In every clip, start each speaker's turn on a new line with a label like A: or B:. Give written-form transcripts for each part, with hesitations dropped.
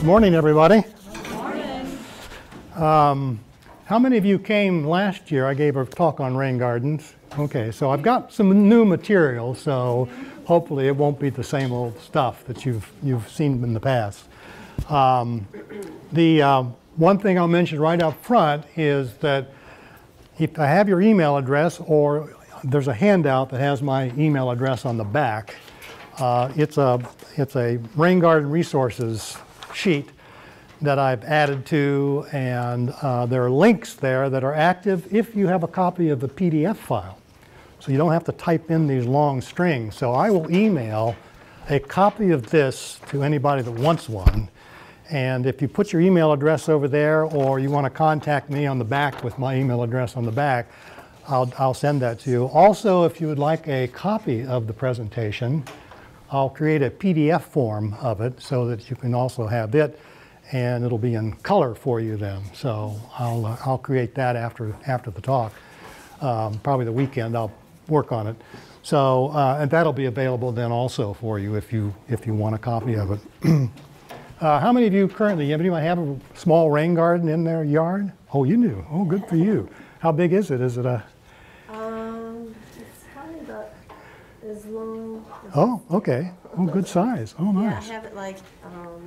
A: Morning, everybody.
B: Good morning.
A: How many of you came last year? I gave a talk on rain gardens. Okay, so I've got some new material, so hopefully it won't be the same old stuff that you've seen in the past. The one thing I'll mention right up front is that if I have your email address, or there's a handout that has my email address on the back. It's a rain garden resources sheet that I've added to, and there are links there that are active if you have a copy of the PDF file. So you don't have to type in these long strings. So I will email a copy of this to anybody that wants one. And if you put your email address over there, or you want to contact me on the back with my email address on the back, I'll send that to you. Also, if you would like a copy of the presentation, I'll create a PDF form of it so that you can also have it, and it'll be in color for you then. So I'll create that after the talk. Probably the weekend I'll work on it. So and that'll be available then also for you if you want a copy of it. How many of you currently, anybody have a small rain garden in their yard? Oh, you do. Oh, good for you. How big is it? Is it a?
B: It's probably about as long.
A: Oh, okay. Oh, good size. Oh, nice.
B: Yeah, I have it like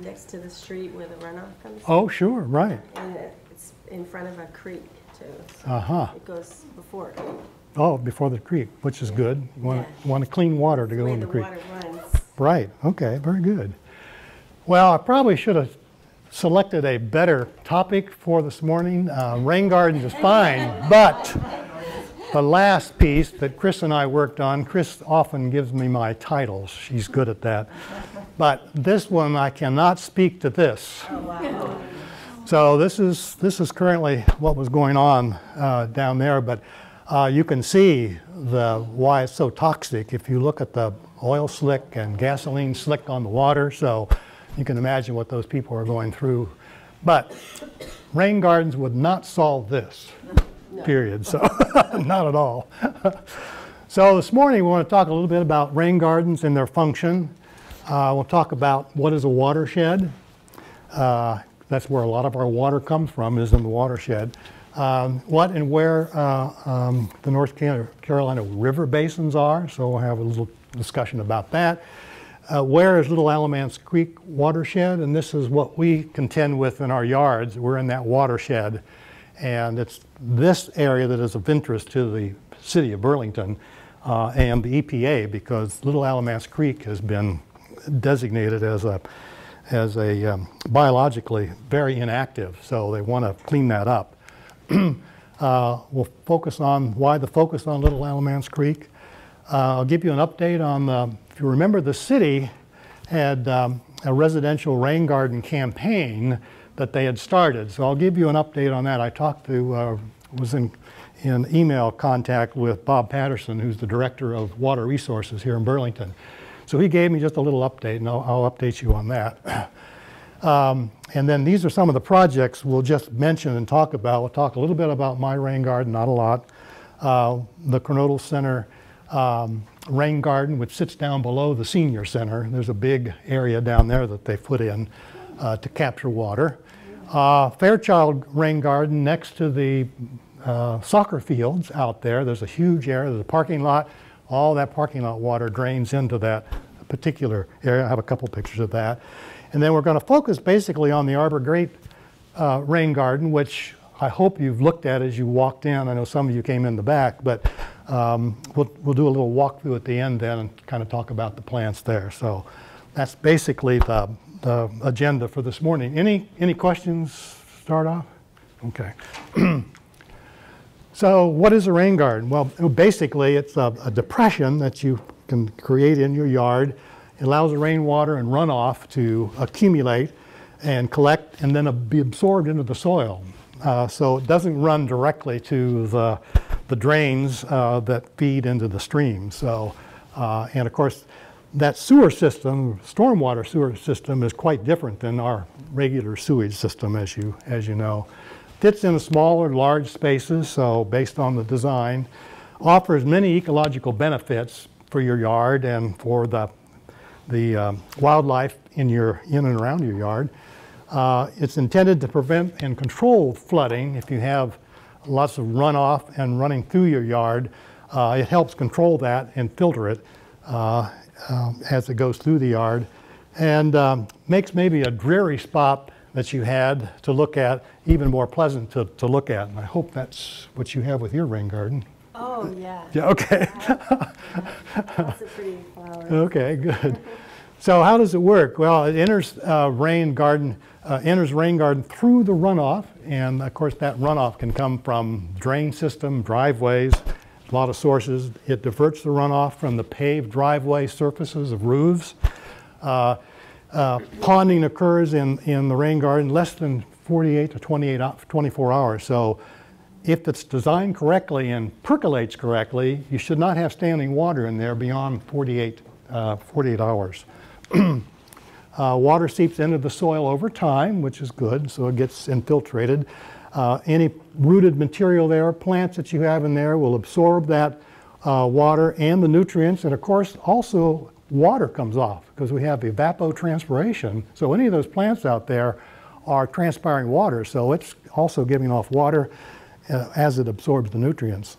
B: next to the street where the runoff comes.
A: Oh, sure, right.
B: And it's in front of a creek too. So it goes before a creek.
A: Oh, before the creek, which is good. You want clean water to go in the creek.
B: Where the water runs.
A: Right. Okay. Very good. Well, I probably should have selected a better topic for this morning. Rain gardens is fine, but the last piece that Chris and I worked on, Chris often gives me my titles. She's good at that. But this one, I cannot speak to this.
B: Oh, wow.
A: So this is currently what was going on down there, but you can see why it's so toxic if you look at the oil slick and gasoline slick on the water. So you can imagine what those people are going through. But rain gardens would not solve this, period. So not at all. So this morning we want to talk a little bit about rain gardens and their function. We'll talk about what is a watershed. That's where a lot of our water comes from, is in the watershed. What and where the North Carolina river basins are. So we'll have a little discussion about that. Where is Little Alamance Creek watershed? And this is what we contend with in our yards. We're in that watershed. And it's this area that is of interest to the city of Burlington and the EPA, because Little Alamance Creek has been designated as a biologically very inactive. So they want to clean that up. We'll focus on why the focus on Little Alamance Creek. I'll give you an update on if you remember, the city had a residential rain garden campaign that they had started. So I'll give you an update on that. I talked to, was in email contact with Bob Patterson, who's the director of water resources here in Burlington. So he gave me just a little update, and I'll update you on that. And then these are some of the projects we'll just mention and talk about. We'll talk a little bit about my rain garden, not a lot. The Coronado Center rain garden, which sits down below the senior center. There's a big area down there that they put in to capture water. Fairchild rain garden next to the soccer fields out there. There's a huge area, there's a parking lot. All that parking lot water drains into that particular area. I have a couple pictures of that. And then we're going to focus basically on the Arbor Great rain garden, which I hope you've looked at as you walked in. I know some of you came in the back, but we'll do a little walkthrough at the end then and kind of talk about the plants there. So that's basically the agenda for this morning. Any questions to start off? Okay. So what is a rain garden? Well, basically it's a depression that you can create in your yard. It allows the rainwater and runoff to accumulate and collect and then be absorbed into the soil. So it doesn't run directly to the drains that feed into the stream. So, and of course, that sewer system, stormwater sewer system, is quite different than our regular sewage system, as you know. Fits in smaller, large spaces, so based on the design, offers many ecological benefits for your yard and for the wildlife in and around your yard. It's intended to prevent and control flooding. If you have lots of runoff and running through your yard, it helps control that and filter it as it goes through the yard, and makes maybe a dreary spot that you had to look at even more pleasant to look at. And I hope that's what you have with your rain garden.
B: Oh, yeah.
A: Yeah, okay.
B: Lots of pretty flowers.
A: Okay, good. So how does it work? Well, it enters rain garden through the runoff, and of course that runoff can come from drain system, driveways, a lot of sources. It diverts the runoff from the paved driveway surfaces of roofs. Ponding occurs in the rain garden less than 48 to 24 hours. So if it's designed correctly and percolates correctly, you should not have standing water in there beyond 48 hours. Water seeps into the soil over time, which is good, so it gets infiltrated. Any rooted material there, plants that you have in there will absorb that water and the nutrients, and of course also water comes off because we have evapotranspiration. So any of those plants out there are transpiring water, so it's also giving off water as it absorbs the nutrients.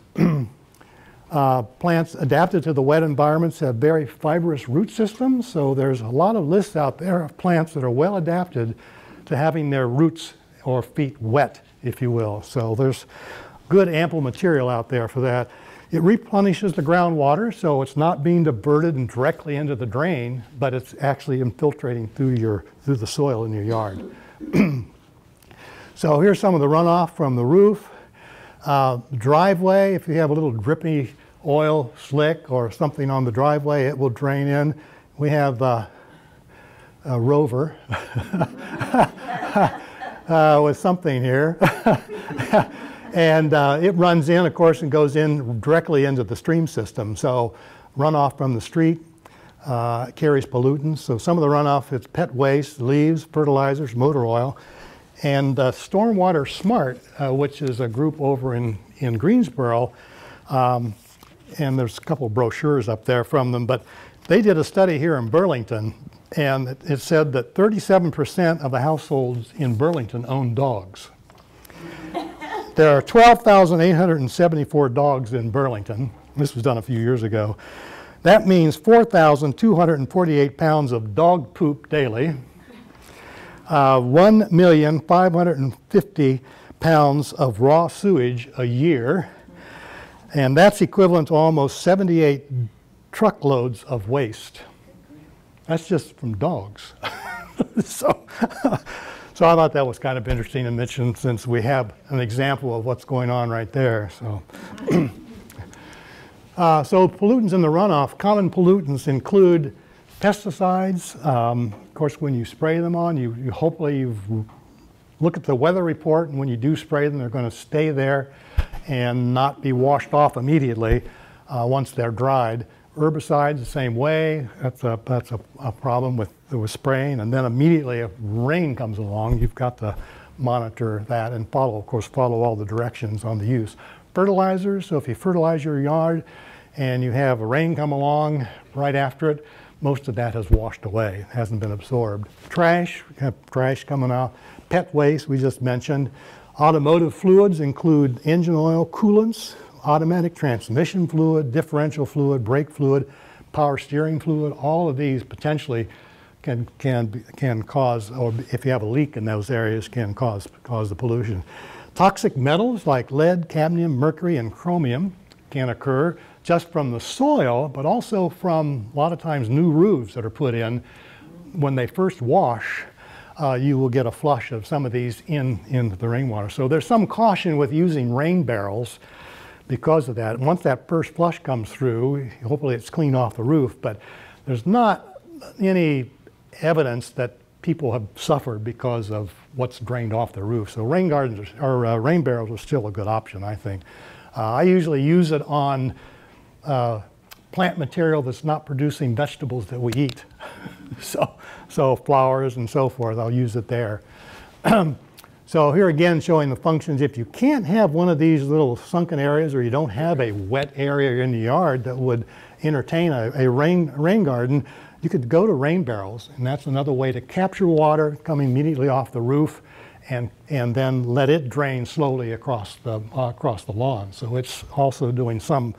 A: Plants adapted to the wet environments have very fibrous root systems, so there's a lot of lists out there of plants that are well adapted to having their roots or feet wet, if you will. So there's good ample material out there for that. It replenishes the groundwater, so it's not being diverted and directly into the drain, but it's actually infiltrating through the soil in your yard. So here's some of the runoff from the roof. Driveway, if you have a little drippy oil slick or something on the driveway, it will drain in. We have a Rover with something here. And it runs in, of course, and goes in directly into the stream system. So runoff from the street carries pollutants. So some of the runoff, it's pet waste, leaves, fertilizers, motor oil. And Stormwater Smart, which is a group over in Greensboro, and there's a couple of brochures up there from them, but they did a study here in Burlington, and it said that 37% of the households in Burlington own dogs. There are 12,874 dogs in Burlington. This was done a few years ago. That means 4,248 pounds of dog poop daily. 1,550 pounds of raw sewage a year, and that's equivalent to almost 78 truckloads of waste. That's just from dogs. So I thought that was kind of interesting to mention since we have an example of what's going on right there. So, so pollutants in the runoff, common pollutants include pesticides. Of course, when you spray them on, you hopefully look at the weather report, and when you do spray them, they're going to stay there and not be washed off immediately once they're dried. Herbicides, the same way. That's a problem with spraying, and then immediately if rain comes along, you've got to monitor that and follow all the directions on the use. Fertilizers, so if you fertilize your yard and you have a rain come along right after it, most of that has washed away, hasn't been absorbed. Trash, we have trash coming out. Pet waste, we just mentioned. Automotive fluids include engine oil, coolants, automatic transmission fluid, differential fluid, brake fluid, power steering fluid. All of these potentially can cause, or if you have a leak in those areas, can cause the pollution. Toxic metals like lead, cadmium, mercury, and chromium can occur just from the soil, but also from a lot of times new roofs that are put in. When they first wash, you will get a flush of some of these in the rainwater. So there's some caution with using rain barrels because of that. Once that first flush comes through, hopefully it's clean off the roof, but there's not any evidence that people have suffered because of what's drained off the roof. So rain gardens or rain barrels are still a good option, I think. I usually use it on plant material that's not producing vegetables that we eat. so flowers and so forth, I'll use it there. So here again showing the functions. If you can't have one of these little sunken areas, or you don't have a wet area in the yard that would entertain a rain garden, You could go to rain barrels, and that's another way to capture water coming immediately off the roof and then let it drain slowly across the lawn. So it's also doing some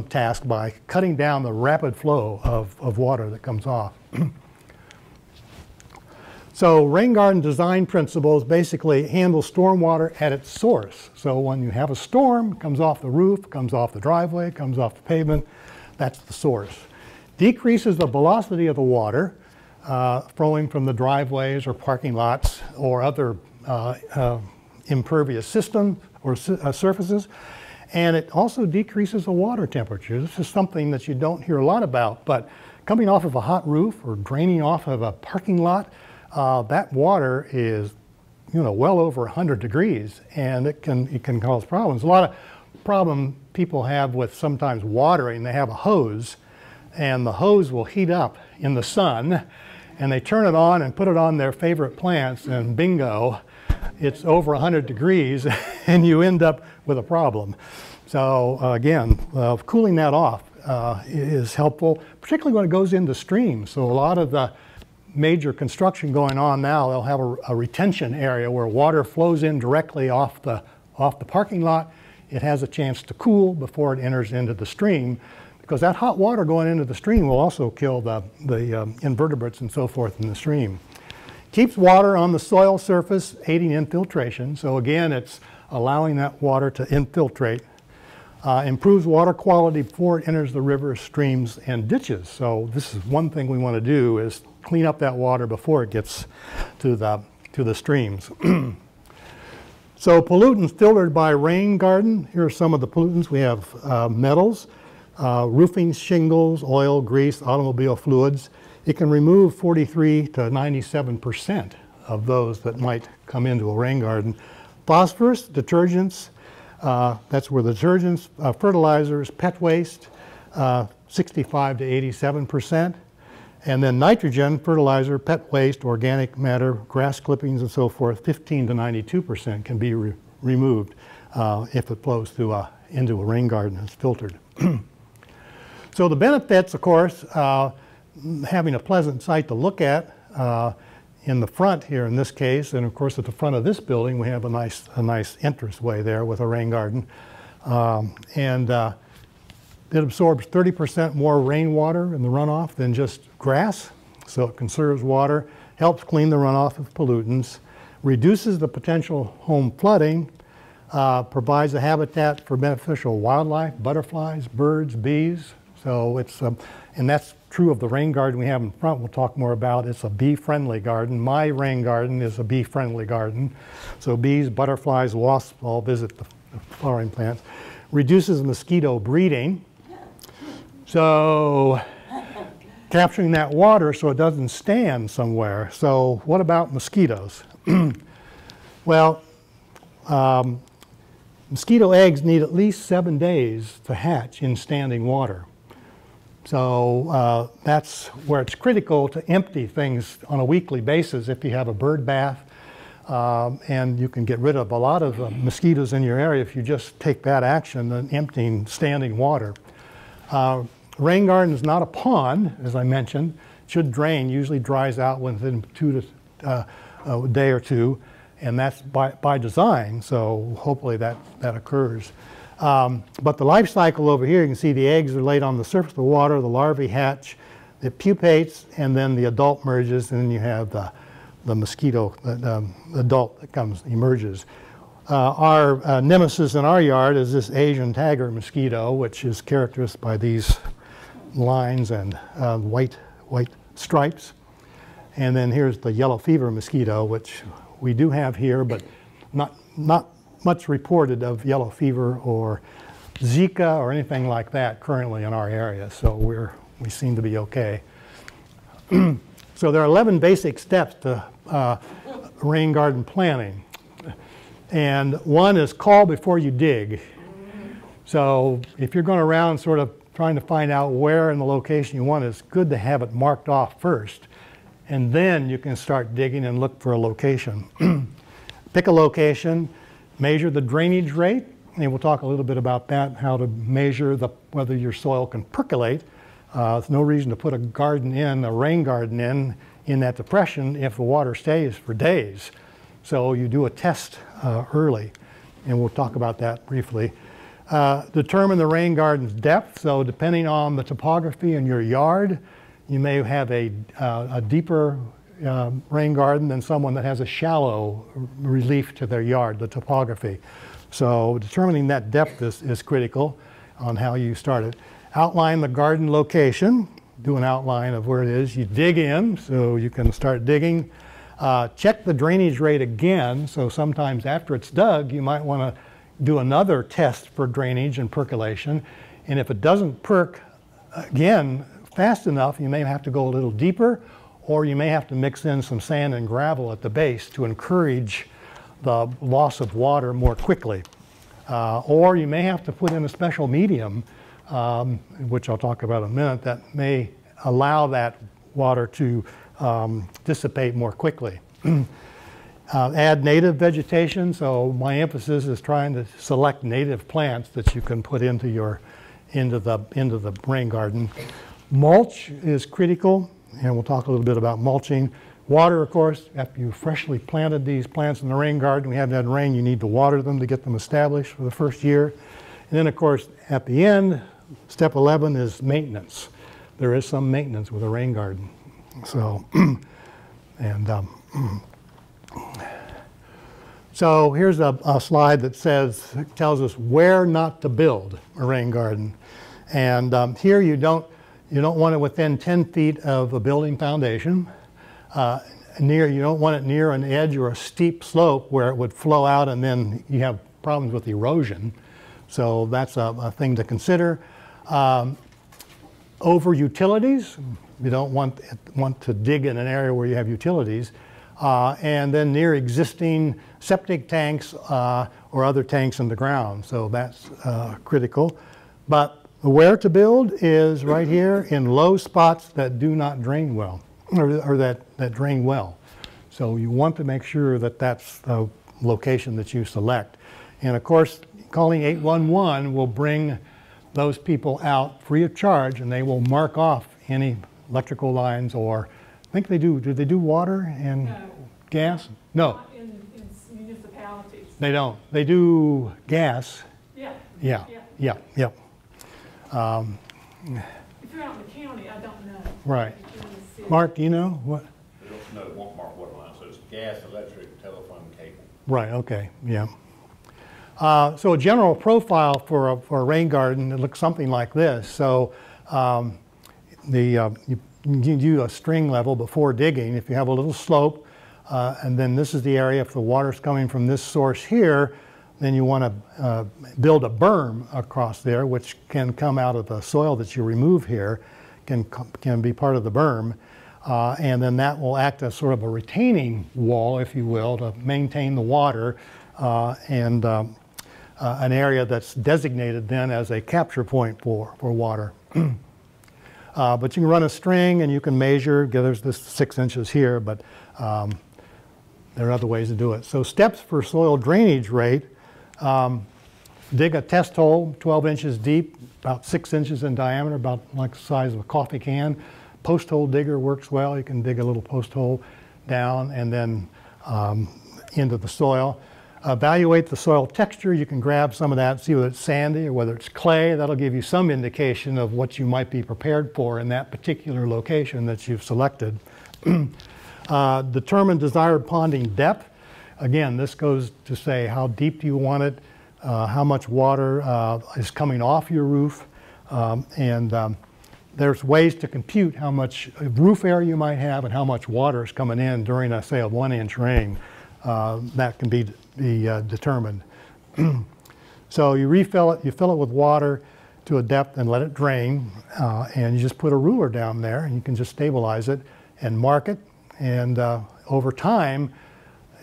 A: task by cutting down the rapid flow of water that comes off. So rain garden design principles basically handle stormwater at its source. So when you have a storm, it comes off the roof, comes off the driveway, comes off the pavement, that's the source. Decreases the velocity of the water flowing from the driveways or parking lots or other impervious systems or surfaces. And it also decreases the water temperature. This is something that you don't hear a lot about, but coming off of a hot roof or draining off of a parking lot, that water is, well over 100 degrees, and it can cause problems. A lot of problem people have with sometimes watering, they have a hose, and the hose will heat up in the sun, and they turn it on and put it on their favorite plants, and bingo, it's over 100 degrees, and you end up with a problem. So again, cooling that off is helpful, particularly when it goes into streams. So a lot of the major construction going on now, they'll have a retention area where water flows in directly off the parking lot. It has a chance to cool before it enters into the stream, because that hot water going into the stream will also kill the invertebrates and so forth in the stream. Keeps water on the soil surface, aiding infiltration. So again, it's allowing that water to infiltrate. Improves water quality before it enters the rivers, streams, and ditches. So this is one thing we want to do, is clean up that water before it gets to the streams. So pollutants filtered by rain garden. Here are some of the pollutants. We have metals, roofing shingles, oil, grease, automobile fluids. It can remove 43 to 97% of those that might come into a rain garden. Phosphorus, detergents, that's where the detergents, fertilizers, pet waste, 65 to 87%. And then nitrogen, fertilizer, pet waste, organic matter, grass clippings and so forth, 15 to 92% can be removed if it flows through into a rain garden and is filtered. So the benefits, of course, having a pleasant site to look at in the front here in this case, and of course at the front of this building we have a nice entranceway there with a rain garden. It absorbs 30% more rainwater in the runoff than just grass, so it conserves water, helps clean the runoff of pollutants, reduces the potential home flooding, provides a habitat for beneficial wildlife, butterflies, birds, bees. So it's, and that's true of the rain garden we have in front. We'll talk more about. It's a bee-friendly garden. My rain garden is a bee-friendly garden. So bees, butterflies, wasps all visit the flowering plants. Reduces mosquito breeding. So capturing that water so it doesn't stand somewhere. So what about mosquitoes? Well, mosquito eggs need at least 7 days to hatch in standing water. So that's where it's critical to empty things on a weekly basis if you have a bird bath. And you can get rid of a lot of mosquitoes in your area if you just take that action than emptying standing water. Rain garden is not a pond, as I mentioned. It should drain, usually dries out within a day or two, and that's by design, so hopefully that occurs. But the life cycle over here, you can see the eggs are laid on the surface of the water, the larvae hatch, it pupates, and then the adult merges, and then you have the mosquito, the adult that emerges. Our nemesis in our yard is this Asian tiger mosquito, which is characterized by these lines and white stripes. And then here's the yellow fever mosquito, which we do have here, but not much reported of yellow fever or Zika or anything like that currently in our area. So we seem to be okay. So there are 11 basic steps to rain garden planning. And one is call before you dig. So if you're going around sort of trying to find out where in the location you want, it's good to have it marked off first. And then you can start digging and look for a location. Pick a location, measure the drainage rate, and we'll talk a little bit about that, how to measure whether your soil can percolate There's no reason to put a rain garden in that depression if the water stays for days. So you do a test early, and we'll talk about that briefly. Determine the rain garden's depth. So depending on the topography in your yard, you may have a deeper rain garden than someone that has a shallow relief to their yard, the topography. So determining that depth is critical on how you start it. Outline the garden location. Do an outline of where it is. You dig in, so you can start digging. Check the drainage rate again. So sometimes after it's dug, you might want to do another test for drainage and percolation. And if it doesn't perk again fast enough, you may have to go a little deeper, or you may have to mix in some sand and gravel at the base to encourage the loss of water more quickly. Or you may have to put in a special medium, which I'll talk about in a minute, that may allow that water to dissipate more quickly. Add native vegetation. So my emphasis is trying to select native plants that you can put into the rain garden. Mulch is critical, and we'll talk a little bit about mulching. Water, of course, after you freshly planted these plants in the rain garden, we haven't had rain, you need to water them to get them established for the first year. And then, of course, at the end, step 11 is maintenance. There is some maintenance with a rain garden. So, so here's a slide that tells us where not to build a rain garden. And here you don't want it within 10 feet of a building foundation. You don't want it near an edge or a steep slope where it would flow out and then you have problems with erosion. So that's a thing to consider. Over utilities, you don't want to dig in an area where you have utilities. And then near existing septic tanks or other tanks in the ground. So that's critical. But where to build is right here in low spots that do not drain well, or that drain well. So you want to make sure that that's the location that you select. And of course, calling 811 will bring those people out free of charge, and they will mark off any electrical lines, or I think they do they do water and gas? No.
C: Not in municipalities.
A: They don't. They do gas.
C: Yeah.
A: Yeah. Yeah. Yeah.
C: If you're out in the county, I don't know.
A: Right.
C: If you're in the city.
A: Mark, do you know what?
D: They don't know, it won't mark water line, so it's gas, electric, telephone, cable.
A: Right, okay, yeah. So a general profile for a rain garden, it looks something like this. So you do a string level before digging. If you have a little slope, and then this is the area, if the water's coming from this source here, then you want to build a berm across there, which can come out of the soil that you remove here, can be part of the berm. And then that will act as sort of a retaining wall, if you will, to maintain the water and an area that's designated then as a capture point for water. But you can run a string and you can measure. There's this 6 inches here, but there are other ways to do it. So steps for soil drainage rate. Dig a test hole 12 inches deep, about 6 inches in diameter, about like the size of a coffee can. Post hole digger works well. You can dig a little post hole down and then into the soil. Evaluate the soil texture. You can grab some of that, see whether it's sandy or whether it's clay. That'll give you some indication of what you might be prepared for in that particular location that you've selected. Determine desired ponding depth. Again, this goes to say how deep do you want it, how much water is coming off your roof, and there's ways to compute how much roof area you might have and how much water is coming in during, say, a 1-inch rain. That can be determined. So you refill it, you fill it with water to a depth and let it drain, and you just put a ruler down there and you can just stabilize it and mark it, and over time,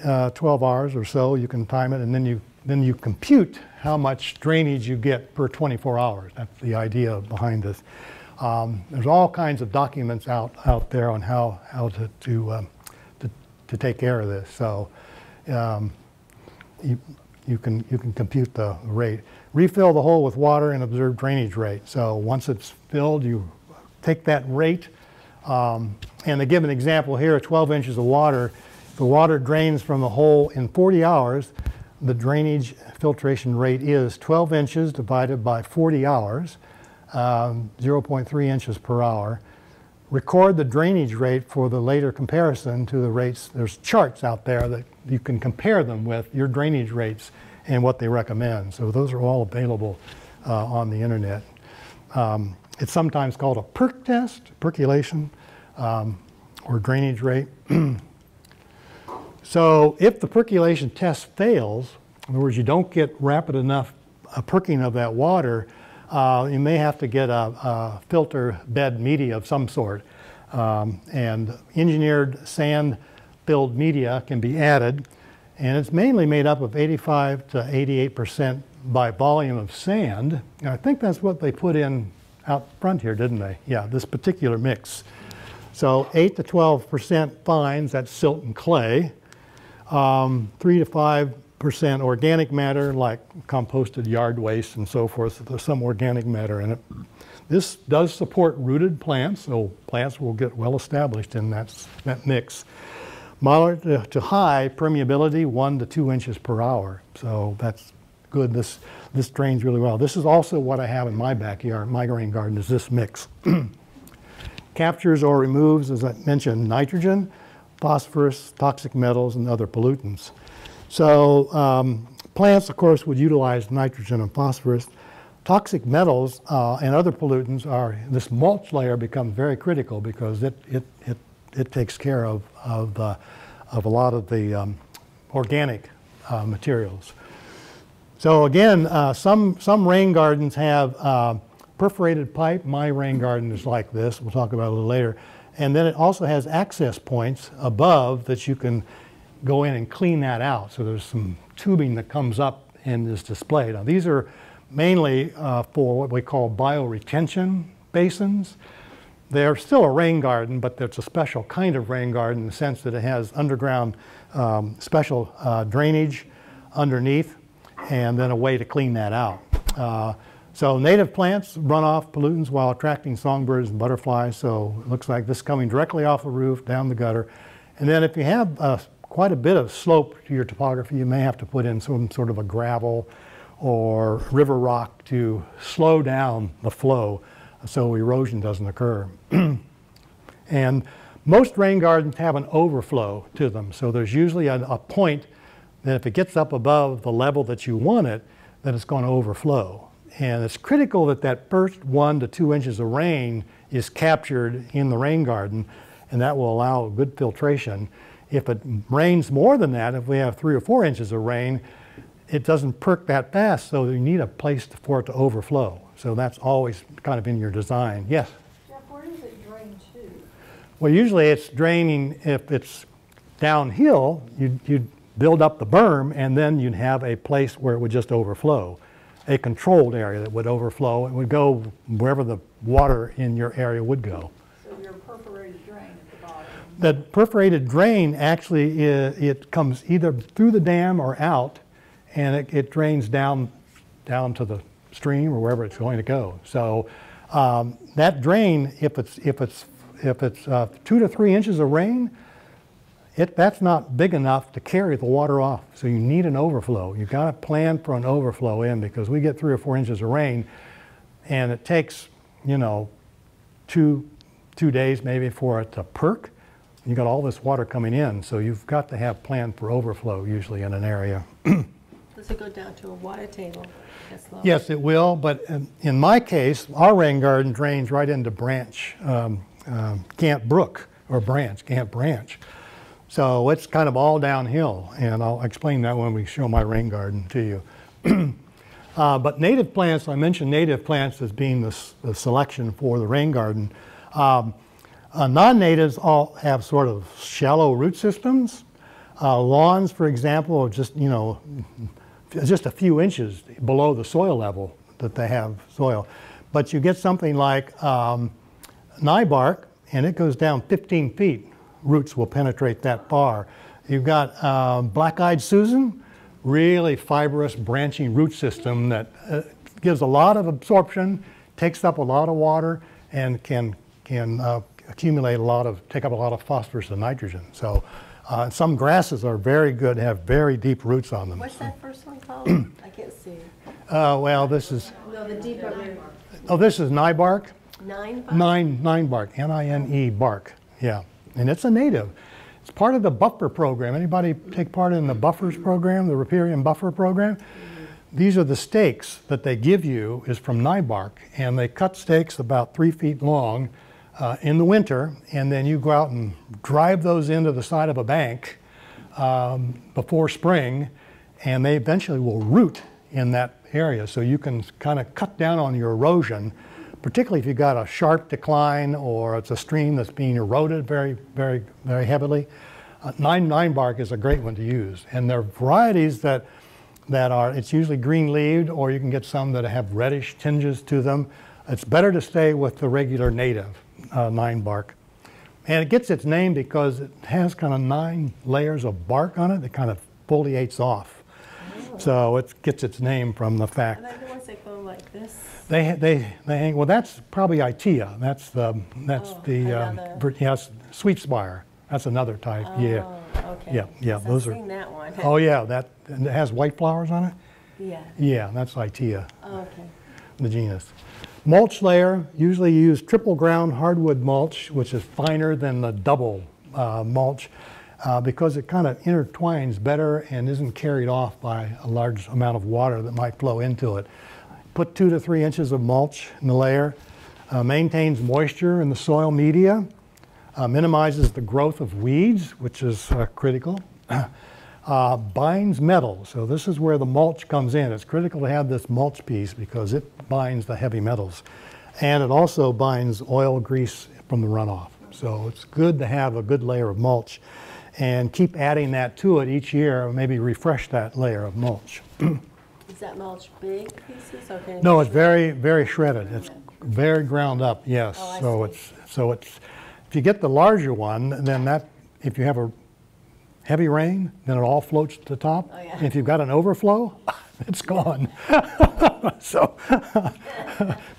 A: 12 hours or so, you can time it, and then you compute how much drainage you get per 24 hours. That's the idea behind this. There's all kinds of documents out there on how to take care of this. So you can compute the rate. Refill the hole with water and observe drainage rate. So once it's filled, you take that rate, and they give an example here, 12 inches of water. The water drains from the hole in 40 hours. The drainage filtration rate is 12 inches divided by 40 hours, 0.3 inches per hour. Record the drainage rate for the later comparison to the rates. There's charts out there that you can compare them with, your drainage rates and what they recommend. So those are all available on the internet. It's sometimes called a PERC test, percolation, or drainage rate. So if the percolation test fails, in other words, you don't get rapid enough perking of that water, you may have to get a filter bed media of some sort. And engineered sand-filled media can be added. And it's mainly made up of 85 to 88% by volume of sand. And I think that's what they put in out front here, didn't they? Yeah, this particular mix. So 8 to 12% fines, that's silt and clay. 3 to 5% organic matter, like composted yard waste and so forth. So there's some organic matter in it. This does support rooted plants, so plants will get well established in that mix. Moderate to high permeability, 1 to 2 inches per hour. So that's good. This drains really well. This is also what I have in my backyard, my rain garden, is this mix. Captures or removes, as I mentioned, nitrogen, phosphorus, toxic metals, and other pollutants. So plants, of course, would utilize nitrogen and phosphorus. Toxic metals and other pollutants this mulch layer becomes very critical because it takes care of a lot of the organic materials. So again, some rain gardens have perforated pipe. My rain garden is like this. We'll talk about it a little later. And then it also has access points above that you can go in and clean that out. So there's some tubing that comes up and is displayed. Now these are mainly for what we call bioretention basins. They're still a rain garden, but it's a special kind of rain garden in the sense that it has underground special drainage underneath and then a way to clean that out. So native plants run off pollutants while attracting songbirds and butterflies. So it looks like this coming directly off the roof, down the gutter. And then if you have quite a bit of slope to your topography, you may have to put in some sort of a gravel or river rock to slow down the flow so erosion doesn't occur. And most rain gardens have an overflow to them. So there's usually a point that if it gets up above the level that you want it, then it's going to overflow. And it's critical that that first 1 to 2 inches of rain is captured in the rain garden, and that will allow good filtration. If it rains more than that, if we have 3 or 4 inches of rain, it doesn't perk that fast, so you need a place for it to overflow. So that's always kind of in your design. Yes?
C: Jeff, where does it drain to?
A: Well, usually it's draining, if it's downhill, you'd build up the berm, and then you'd have a place where it would just overflow. A controlled area that would overflow and would go wherever the water in your area would go.
C: So your perforated drain at the bottom.
A: The perforated drain actually it comes either through the dam or out, and it drains down to the stream or wherever it's going to go. So that drain, if it's 2 to 3 inches of rain, that's not big enough to carry the water off. So you need an overflow. You've got to plan for an overflow in, because we get 3 or 4 inches of rain and it takes, 2 days maybe for it to perk. You got all this water coming in, so you've got to have planned for overflow usually in an area.
B: Does it go down to a water table that's low?
A: Yes, it will, but in my case, our rain garden drains right into Gant Brook, or Gant Branch. So it's kind of all downhill, and I'll explain that when we show my rain garden to you. But native plants, I mentioned native plants as being the selection for the rain garden. Non-natives all have sort of shallow root systems. Lawns, for example, are just a few inches below the soil level that they have soil. But you get something like nyebark, and it goes down 15 feet. Roots will penetrate that far. You've got black-eyed Susan, really fibrous branching root system that gives a lot of absorption, takes up a lot of water, and can can take up a lot of phosphorus and nitrogen. So some grasses are very good, have very deep roots on them.
B: What's that first one called? I can't see.
A: Well, this is,
B: No, the deeper,
A: this is nyebark.
B: 9?
A: Nine bark, N-I-N-E bark, yeah. And it's a native. It's part of the buffer program. Anybody take part in the buffers program, the riparian buffer program? These are the stakes that they give you is from nyebark, and they cut stakes about 3 feet long in the winter, and then you go out and drive those into the side of a bank before spring, and they eventually will root in that area. So you can kind of cut down on your erosion, particularly if you've got a sharp decline or it's a stream that's being eroded very, very, very heavily. Nine bark is a great one to use. And there are varieties that are, it's usually green-leaved, or you can get some that have reddish tinges to them. It's better to stay with the regular native nine bark. And it gets its name because it has kind of 9 layers of bark on it that kind of foliates off. So it gets its name from the fact.
B: Are they the ones that go like this?
A: They hang, well, that's probably Itea. That's the
B: another.
A: yes, sweet spire. That's another type. Yeah.
B: Oh, okay.
A: Yeah.
B: 'Cause
A: Those
B: I've
A: are.
B: seen that one.
A: Oh yeah, and it has white flowers on it.
B: Yeah.
A: Yeah, that's Itea,
B: Oh, okay.
A: the genus. Mulch layer, usually you use triple ground hardwood mulch, which is finer than the double mulch, because it kind of intertwines better and isn't carried off by a large amount of water that might flow into it. Put 2 to 3 inches of mulch in the layer, maintains moisture in the soil media, minimizes the growth of weeds, which is critical, binds metal. So this is where the mulch comes in. It's critical to have this mulch piece because it binds the heavy metals. And it also binds oil, grease from the runoff. So it's good to have a good layer of mulch and keep adding that to it each year, maybe refresh that layer of mulch.
B: Is that mulch big pieces? Okay.
A: No, it's very, very shredded. It's very ground up, yes.
B: Oh, I see.
A: So it's, if you get the larger one, then that, if you have a heavy rain, then it all floats to the top.
B: Oh, yeah.
A: And if you've got an overflow, it's gone. So,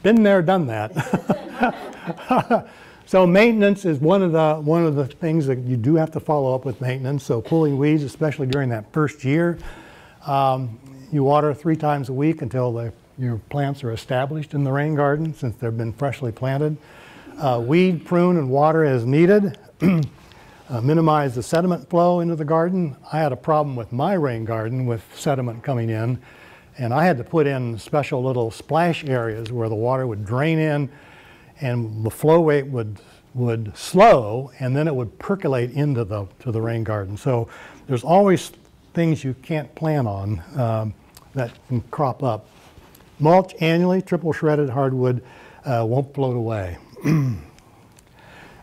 A: been there, done that. So maintenance is one of the things that you do have to follow up with maintenance. So pulling weeds, especially during that first year, you water 3 times a week until your plants are established in the rain garden, since they've been freshly planted. Weed, prune, and water as needed. Minimize the sediment flow into the garden. I had a problem with my rain garden with sediment coming in, and I had to put in special little splash areas where the water would drain in and the flow rate would slow, and then it would percolate into the rain garden. So there's always things you can't plan on that can crop up. Mulch annually, triple shredded hardwood, won't float away.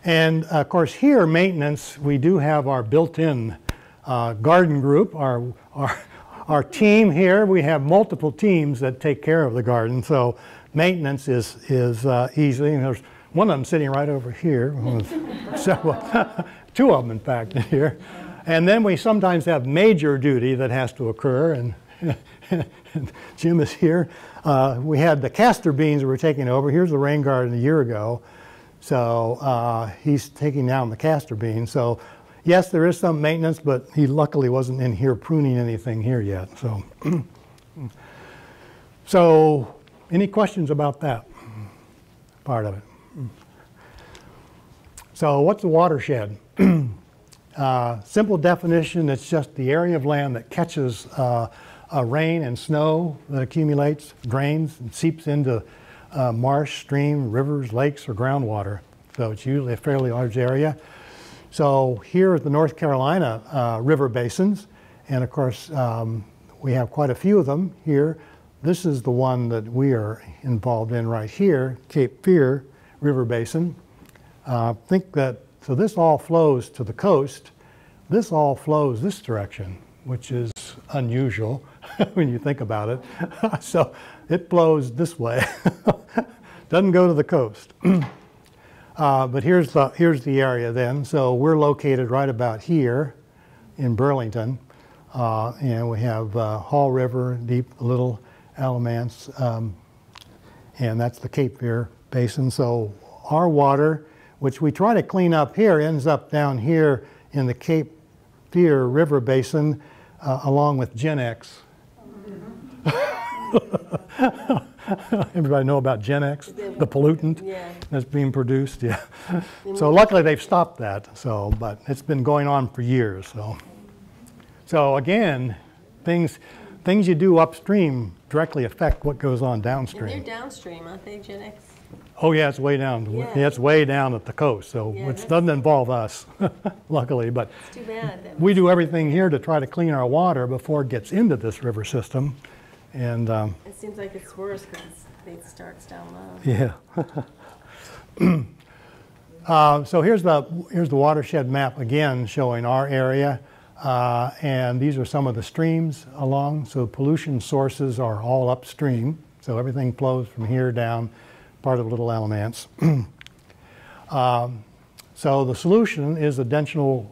A: And of course here, maintenance, we do have our built-in garden group, our team here. We have multiple teams that take care of the garden, so maintenance is easy. And there's one of them sitting right over here. Several, 2 of them, in fact, here. And then we sometimes have major duty that has to occur, and Jim is here. We had the castor beans that we're taking over. Here's the rain garden a year ago. So he's taking down the castor beans. So yes, there is some maintenance, but he luckily wasn't in here pruning anything here yet. So any questions about that part of it? So what's a watershed? Simple definition, it's just the area of land that catches rain and snow that accumulates, drains, and seeps into marsh, stream, rivers, lakes, or groundwater. So it's usually a fairly large area. So here at the North Carolina river basins, and of course we have quite a few of them here. This is the one that we are involved in right here, Cape Fear River Basin. So this all flows to the coast. This all flows this direction, which is unusual when you think about it. So it flows this way, doesn't go to the coast. But here's the area then. So we're located right about here in Burlington, and we have Hall River, Deep Little Alamance, and that's the Cape Fear Basin. So our water which we try to clean up here, ends up down here in the Cape Fear River Basin, along with Gen-X. Everybody know about Gen-X, the pollutant that's being produced? Yeah. So luckily they've stopped that. So, but it's been going on for years. So again, things you do upstream directly affect what goes on downstream.
B: And they're downstream, aren't they, Gen-X?
A: Oh yeah, it's way down.
B: Yeah.
A: Yeah, it's way down at the coast. So
B: Yeah,
A: it doesn't involve us, luckily. But
B: It's too bad. That
A: we do everything here to try to clean our water before it gets into this river system. And
B: it seems like it's worse because it starts down low.
A: yeah. So here's the watershed map again, showing our area. And these are some of the streams along. So pollution sources are all upstream. So everything flows from here down, part of Little Alamance. So the solution is additional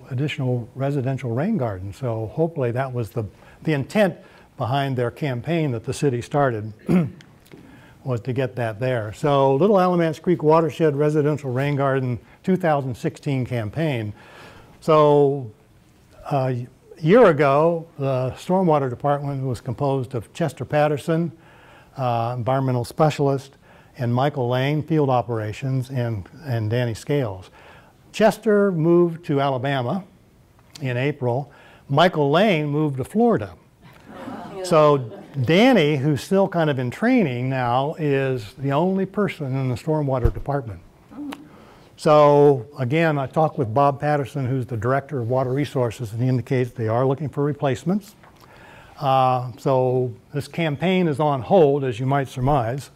A: residential rain garden. So hopefully that was the intent behind their campaign that the city started, was to get that there. So Little Alamance Creek Watershed Residential Rain Garden 2016 campaign. So a year ago, the Stormwater Department was composed of Chester Patterson, environmental specialist, and Michael Lane, field operations, and Danny Scales. Chester moved to Alabama in April. Michael Lane moved to Florida. So Danny, who's still kind of in training now, is the only person in the Stormwater Department. So again, I talked with Bob Patterson, who's the Director of Water Resources, and he indicates they are looking for replacements. So this campaign is on hold, as you might surmise.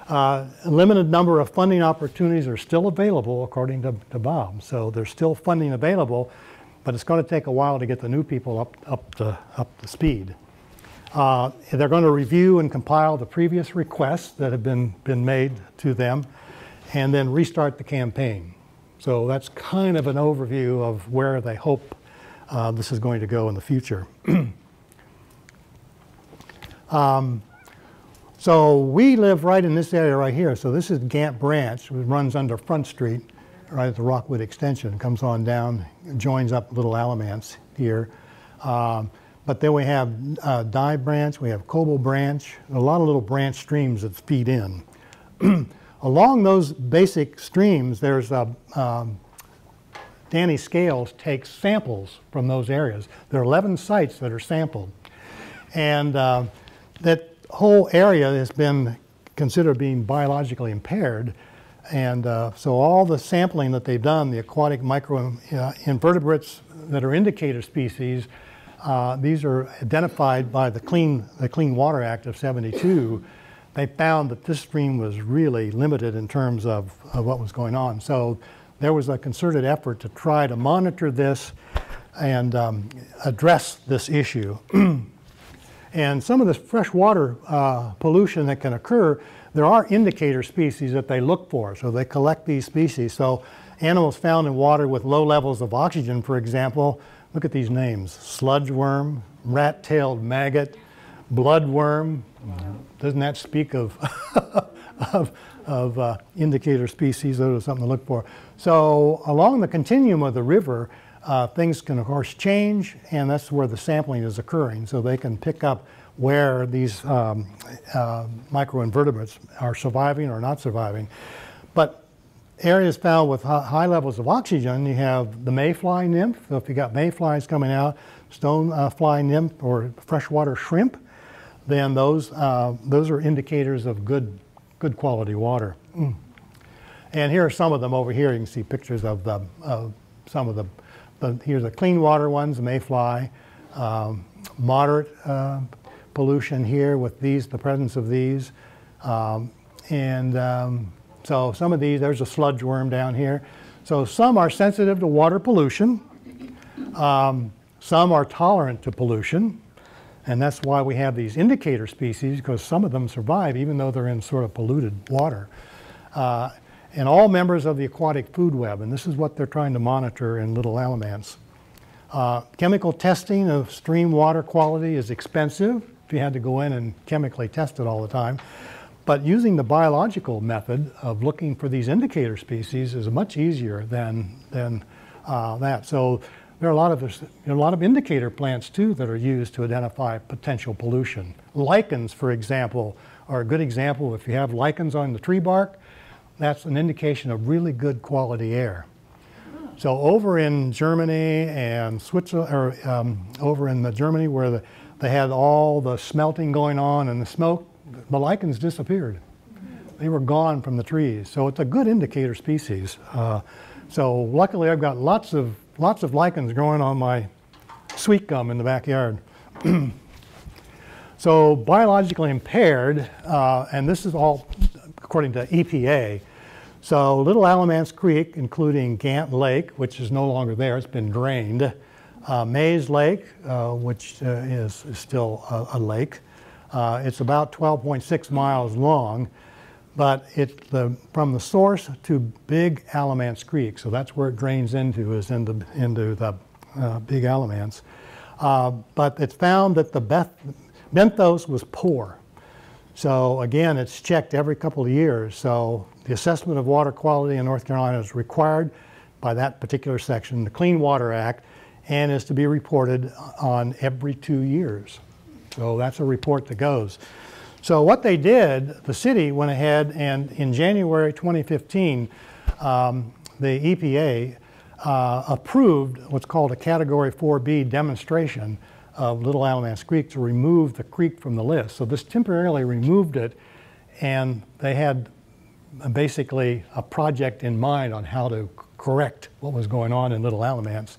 A: A limited number of funding opportunities are still available, according to Bob. So there's still funding available, but it's going to take a while to get the new people up to speed. They're going to review and compile the previous requests that have been made to them, and then restart the campaign. So that's kind of an overview of where they hope this is going to go in the future. So we live right in this area right here. So this is Gant Branch, which runs under Front Street, right at the Rockwood Extension. Comes on down, joins up Little Alamance here. But then we have Dye Branch, we have Coble Branch, a lot of little branch streams that feed in. Along those basic streams, there's Danny Scales takes samples from those areas. There are 11 sites that are sampled. And that whole area has been considered being biologically impaired. And so all the sampling that they've done, the aquatic microinvertebrates that are indicator species, these are identified by the Clean Water Act of '72. They found that this stream was really limited in terms of what was going on. So there was a concerted effort to try to monitor this and address this issue. And some of this freshwater pollution that can occur, there are indicator species that they look for. So they collect these species. So animals found in water with low levels of oxygen, for example, look at these names: sludge worm, rat-tailed maggot, bloodworm. Doesn't that speak of, of indicator species? Those are something to look for. So along the continuum of the river, things can, of course, change, and that's where the sampling is occurring. So they can pick up where these microinvertebrates are surviving or not surviving. But areas found with high levels of oxygen, you have the mayfly nymph. So if you got mayflies coming out, stonefly nymph, or freshwater shrimp, then those are indicators of good quality water. And here are some of them over here. You can see pictures of some of the here's the clean water ones, the mayfly. Moderate pollution here with these, the presence of these. So some of these, there's a sludge worm down here. So some are sensitive to water pollution. Some are tolerant to pollution. And that's why we have these indicator species, because some of them survive even though they're in sort of polluted water. And all members of the aquatic food web, and this is what they're trying to monitor in Little Alamance. Chemical testing of stream water quality is expensive if you had to go in and chemically test it all the time. But using the biological method of looking for these indicator species is much easier than that. So there are a lot of indicator plants too that are used to identify potential pollution. Lichens, for example, are a good example. If you have lichens on the tree bark, that's an indication of really good quality air. So over in Germany and Switzerland, or over in Germany where they had all the smelting going on and the smoke, the lichens disappeared. They were gone from the trees. So it's a good indicator species. So luckily I've got lots of lichens growing on my sweet gum in the backyard. So biologically impaired, and this is all according to EPA. So Little Alamance Creek, including Gant Lake, which is no longer there, it's been drained. Mays Lake, which is still a lake. It's about 12.6 miles long, but from the source to Big Alamance Creek, so that's where it drains into, is into the Big Alamance. But it's found that the benthos was poor. So again, it's checked every couple of years. So the assessment of water quality in North Carolina is required by that particular section, the Clean Water Act, and is to be reported on every 2 years. So that's a report that goes. So what they did, the city went ahead and in January 2015, the EPA approved what's called a Category 4B demonstration of Little Alamance Creek to remove the creek from the list. So this temporarily removed it, and they had basically a project in mind on how to correct what was going on in Little Alamance,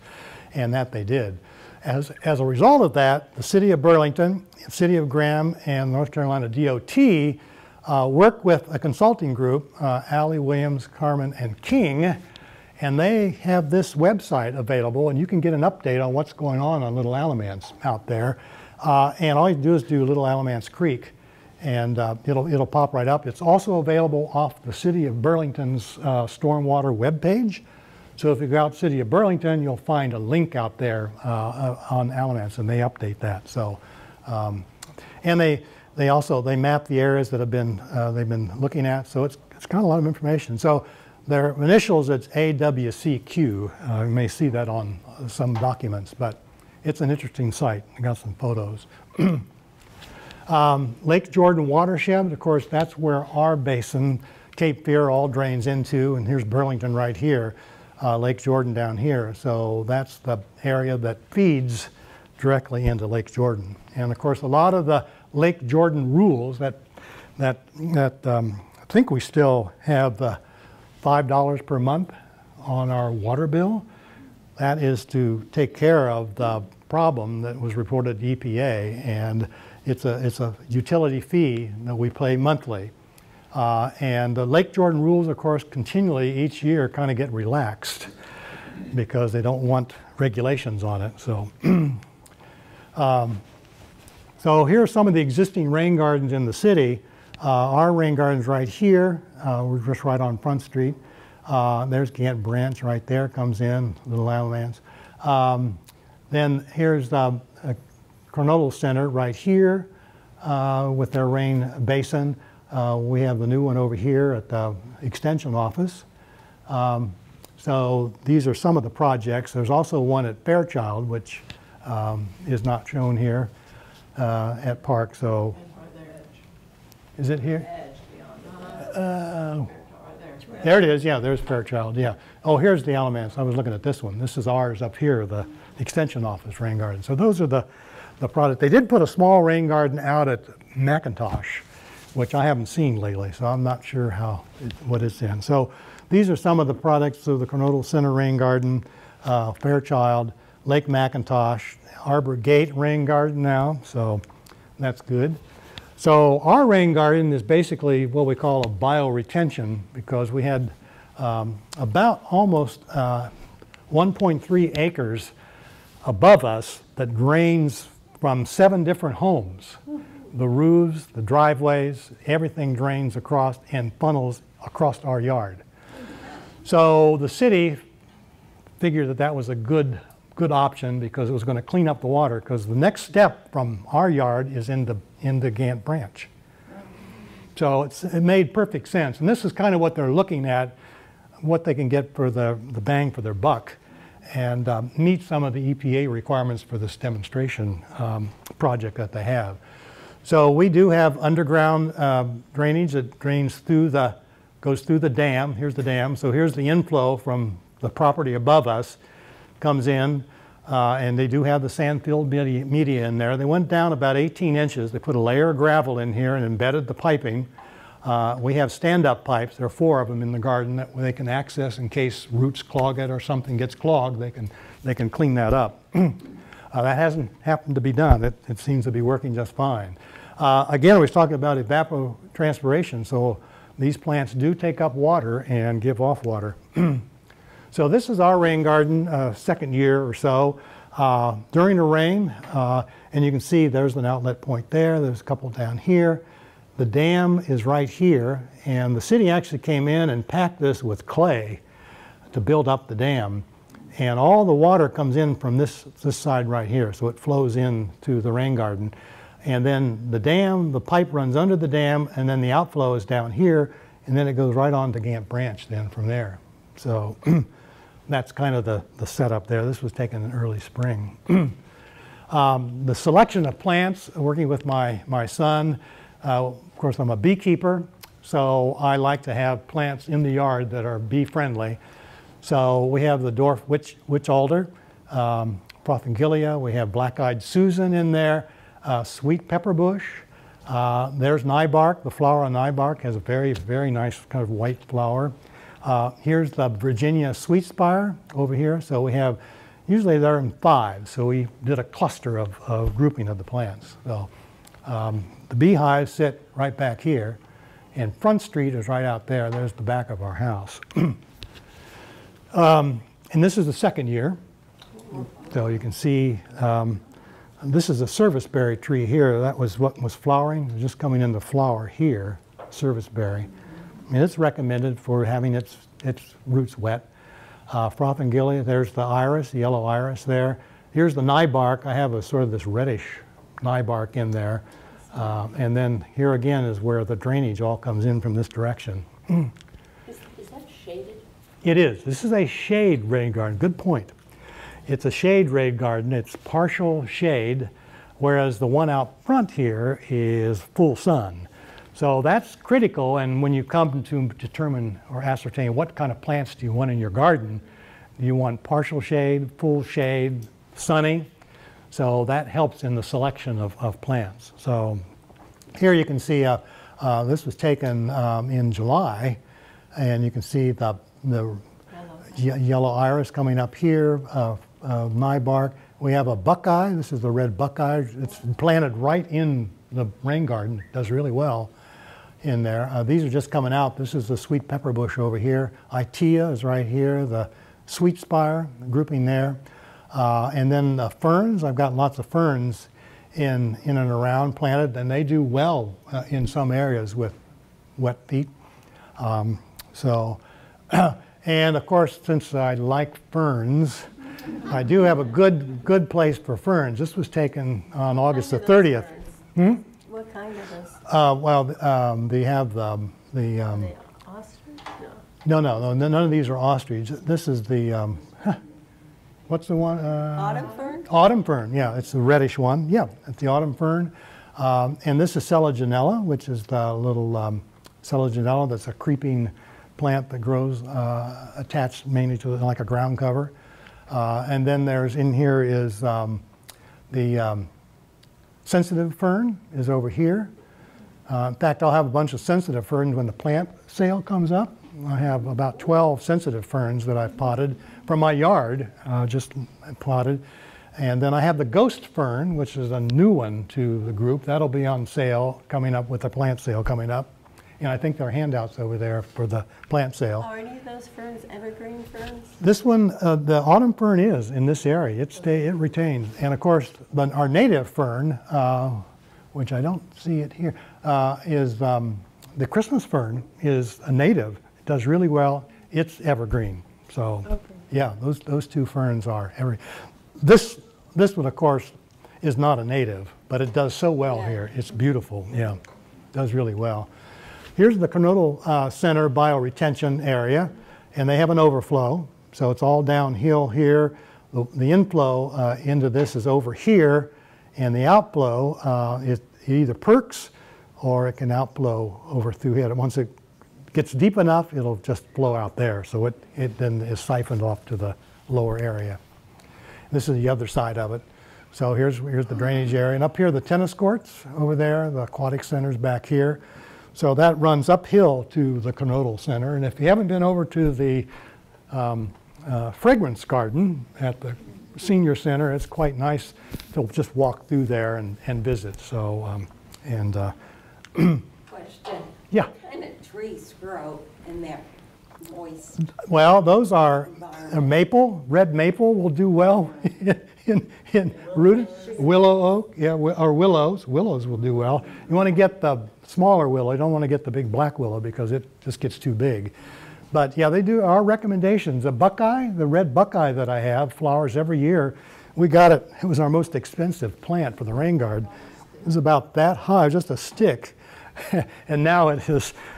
A: and that they did. As a result of that, the City of Burlington, City of Graham, and North Carolina DOT worked with a consulting group, Alley, Williams, Carmen, and King, and they have this website available, and you can get an update on what's going on Little Alamance out there. And all you do is do Little Alamance Creek, and it'll pop right up. It's also available off the City of Burlington's stormwater webpage. So if you go out to City of Burlington, you'll find a link out there on Alamance, and they update that. So, and they map the areas that they've been looking at. So it's kind of a lot of information. So their initials, it's AWCQ. You may see that on some documents, but it's an interesting site. I got some photos. Lake Jordan watershed, of course, that's where our basin, Cape Fear, all drains into, and here's Burlington right here. Lake Jordan down here. So that's the area that feeds directly into Lake Jordan. And of course, a lot of the Lake Jordan rules that I think we still have the $5 per month on our water bill. That is to take care of the problem that was reported to EPA, and it's a utility fee that we pay monthly. And the Lake Jordan rules, of course, continually each year kind of get relaxed because they don't want regulations on it. So, so here are some of the existing rain gardens in the city. Our rain garden's right here. We're just right on Front Street. There's Gant Branch right there, comes in, Little Alamance. Then here's the Coronado Center right here with their rain basin. We have the new one over here at the Extension office. So these are some of the projects. There's also one at Fairchild, which is not shown here at Park. So, is it here? There it is. Yeah, there's Fairchild. Yeah. Oh, here's the Alamance. I was looking at this one. This is ours up here, the Extension office rain garden. So those are the product. They did put a small rain garden out at McIntosh, which I haven't seen lately, so I'm not sure what it's in. So these are some of the products of the Coronado Center Rain Garden, Fairchild, Lake McIntosh, Arbor Gate Rain Garden now, so that's good. So our rain garden is basically what we call a bioretention, because we had about almost 1.3 acres above us that drains from 7 different homes. The roofs, the driveways, everything drains across and funnels across our yard. So the city figured that that was a good option because it was going to clean up the water, because the next step from our yard is into Gant Branch. So it made perfect sense. And this is kind of what they're looking at, what they can get for the bang for their buck, and meet some of the EPA requirements for this demonstration project that they have. So we do have underground drainage that drains through goes through the dam. Here's the dam. So here's the inflow from the property above us, comes in, and they do have the sand-filled media in there. They went down about 18 inches. They put a layer of gravel in here and embedded the piping. We have stand-up pipes. There are 4 of them in the garden that they can access in case roots clog it or something gets clogged. They can clean that up. That hasn't happened to be done. It seems to be working just fine. Again, I was talking about evapotranspiration, so these plants do take up water and give off water. So this is our rain garden, second year or so. During the rain, and you can see there's an outlet point there. There's a couple down here. The dam is right here, and the city actually came in and packed this with clay to build up the dam. And all the water comes in from this side right here, so it flows into the rain garden. And then the dam, the pipe runs under the dam, and then the outflow is down here, and then it goes right on to Gant Branch then from there. So that's kind of the setup there. This was taken in early spring. The selection of plants, working with my son, of course I'm a beekeeper, so I like to have plants in the yard that are bee friendly. So we have the dwarf witch alder, Prophangilia, we have black-eyed Susan in there, sweet pepper bush. There's nyebark. The flower on nyebark has a very, very nice kind of white flower. Here's the Virginia sweet spire over here. So we have, usually they're in 5, so we did a cluster of grouping of the plants. So the beehives sit right back here, and Front Street is right out there. There's the back of our house. And this is the second year. So you can see this is a serviceberry tree here. That was what was flowering, just coming into flower here, serviceberry. And it's recommended for having its roots wet. Prophangilia, there's the iris, the yellow iris there. Here's the nyebark. I have a sort of this reddish nyebark in there. And then here again is where the drainage all comes in from this direction.
B: Is that shaded?
A: It is. This is a shade rain garden. Good point. It's a shade rain garden. It's partial shade, whereas the one out front here is full sun. So that's critical, and when you come to determine or ascertain what kind of plants do you want in your garden, you want partial shade, full shade, sunny. So that helps in the selection of plants. So here you can see this was taken in July, and you can see the yellow iris coming up here, nyebark. We have a buckeye. This is the red buckeye. It's planted right in the rain garden. It does really well in there. These are just coming out. This is the sweet pepper bush over here. Itea is right here. The sweet spire grouping there. And then the ferns. I've got lots of ferns in and around planted, and they do well in some areas with wet feet. And of course, since I like ferns, I do have a good place for ferns. This was taken on August the 30th.
B: What kind of this?
A: They have the
B: Are they ostrich? No.
A: no, none of these are ostrich. This is the, what's the one?
B: Autumn fern?
A: Autumn fern, yeah, it's the reddish one. Yeah, it's the autumn fern. And this is Selaginella, which is the little Selaginella that's a creeping plant that grows attached mainly to like a ground cover. And then there's in here is the sensitive fern is over here. In fact, I'll have a bunch of sensitive ferns when the plant sale comes up. I have about 12 sensitive ferns that I've potted from my yard, just potted. And then I have the ghost fern, which is a new one to the group. That'll be on sale coming up with the plant sale coming up. And I think there are handouts over there for the plant sale.
B: Are any of those ferns evergreen ferns?
A: This one, the autumn fern is in this area. It retains. And of course, our native fern, which I don't see it here, is the Christmas fern is a native. It does really well. It's evergreen. So okay. Yeah, those two ferns are evergreen. This one, of course, is not a native, but it does so well here. It's beautiful. Yeah, it does really well. here's the Conodal Center bioretention area, and they have an overflow. So it's all downhill here. The inflow into this is over here, and the outflow, it either perks or it can outflow over through here. Once it gets deep enough, it'll just flow out there. So it then is siphoned off to the lower area. This is the other side of it. So here's the drainage area. And up here, the tennis courts over there, the aquatic center's back here. So that runs uphill to the Conodal Center. And if you haven't been over to the fragrance garden at the senior center, it's quite nice to just walk through there and visit. So,
E: Question.
A: yeah.
E: What kind of trees grow in that moist?
A: Well, those are maple, red maple will do well in rooted. Willow oak, yeah, or willows. Willows will do well. You want to get the smaller willow. You don't want to get the big black willow because it just gets too big. But yeah, they do our recommendations. The buckeye, the red buckeye that I have, flowers every year. We got it. It was our most expensive plant for the rain garden. It was about that high, just a stick. And now it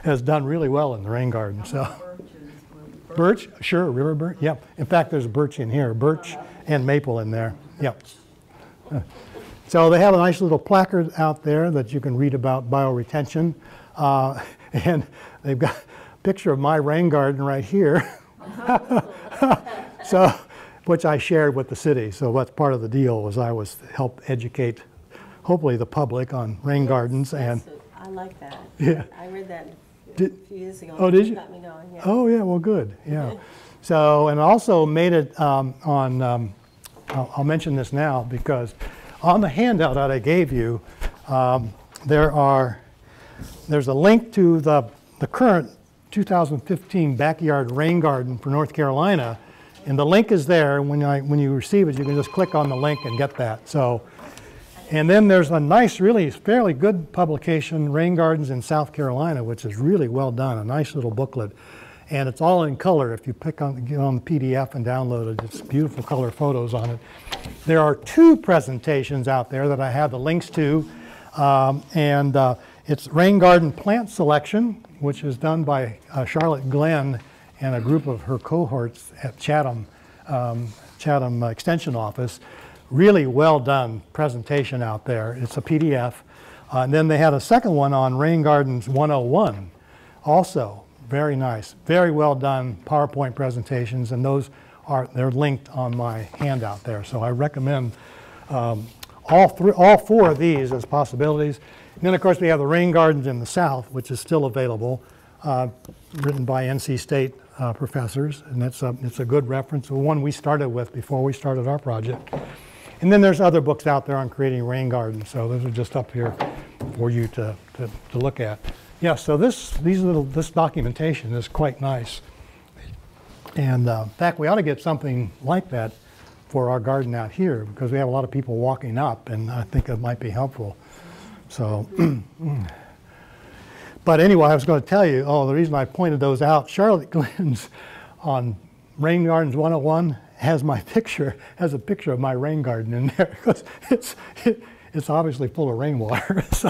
A: has done really well in the rain garden. So, birch, sure, river birch. Yep. In fact, there's birch in here, birch and maple in there. Yep. So they have a nice little placard out there that you can read about bioretention, and they've got a picture of my rain garden right here. So, which I shared with the city. So that's part of the deal was I was to help educate, hopefully the public on rain gardens and.
B: I like that.
A: Yeah.
B: I read that a
A: Did-
B: few years ago.
A: Oh, did you?
B: Got me going, yeah.
A: Oh yeah, well good, yeah. So, and also made it I'll mention this now because on the handout that I gave you, there's a link to the current 2015 backyard rain garden for North Carolina, and the link is there. When you receive it, you can just click on the link and get that. So, and then there's a nice, really fairly good publication, Rain Gardens in South Carolina, which is really well done, a nice little booklet. And it's all in color. If you get on the PDF and download it, it's beautiful color photos on it. There are 2 presentations out there that I have the links to. It's Rain Garden Plant Selection, which is done by Charlotte Glenn and a group of her cohorts at Chatham Extension Office. Really well done presentation out there. It's a PDF. And then they had a second one on Rain Gardens 101 also. Very nice, very well done PowerPoint presentations, and they're linked on my handout there. So I recommend all 4 of these as possibilities. And then of course we have the Rain Gardens in the South, which is still available, written by NC State professors, and it's a good reference, the one we started with before we started our project. And then there's other books out there on creating rain gardens, so those are just up here for you to look at. Yeah, so this documentation is quite nice. And in fact, we ought to get something like that for our garden out here because we have a lot of people walking up, and I think it might be helpful. So, but anyway, I was going to tell you, the reason I pointed those out, Charlotte Glenn's on Rain Gardens 101 has a picture of my rain garden in there because it's obviously full of rainwater. So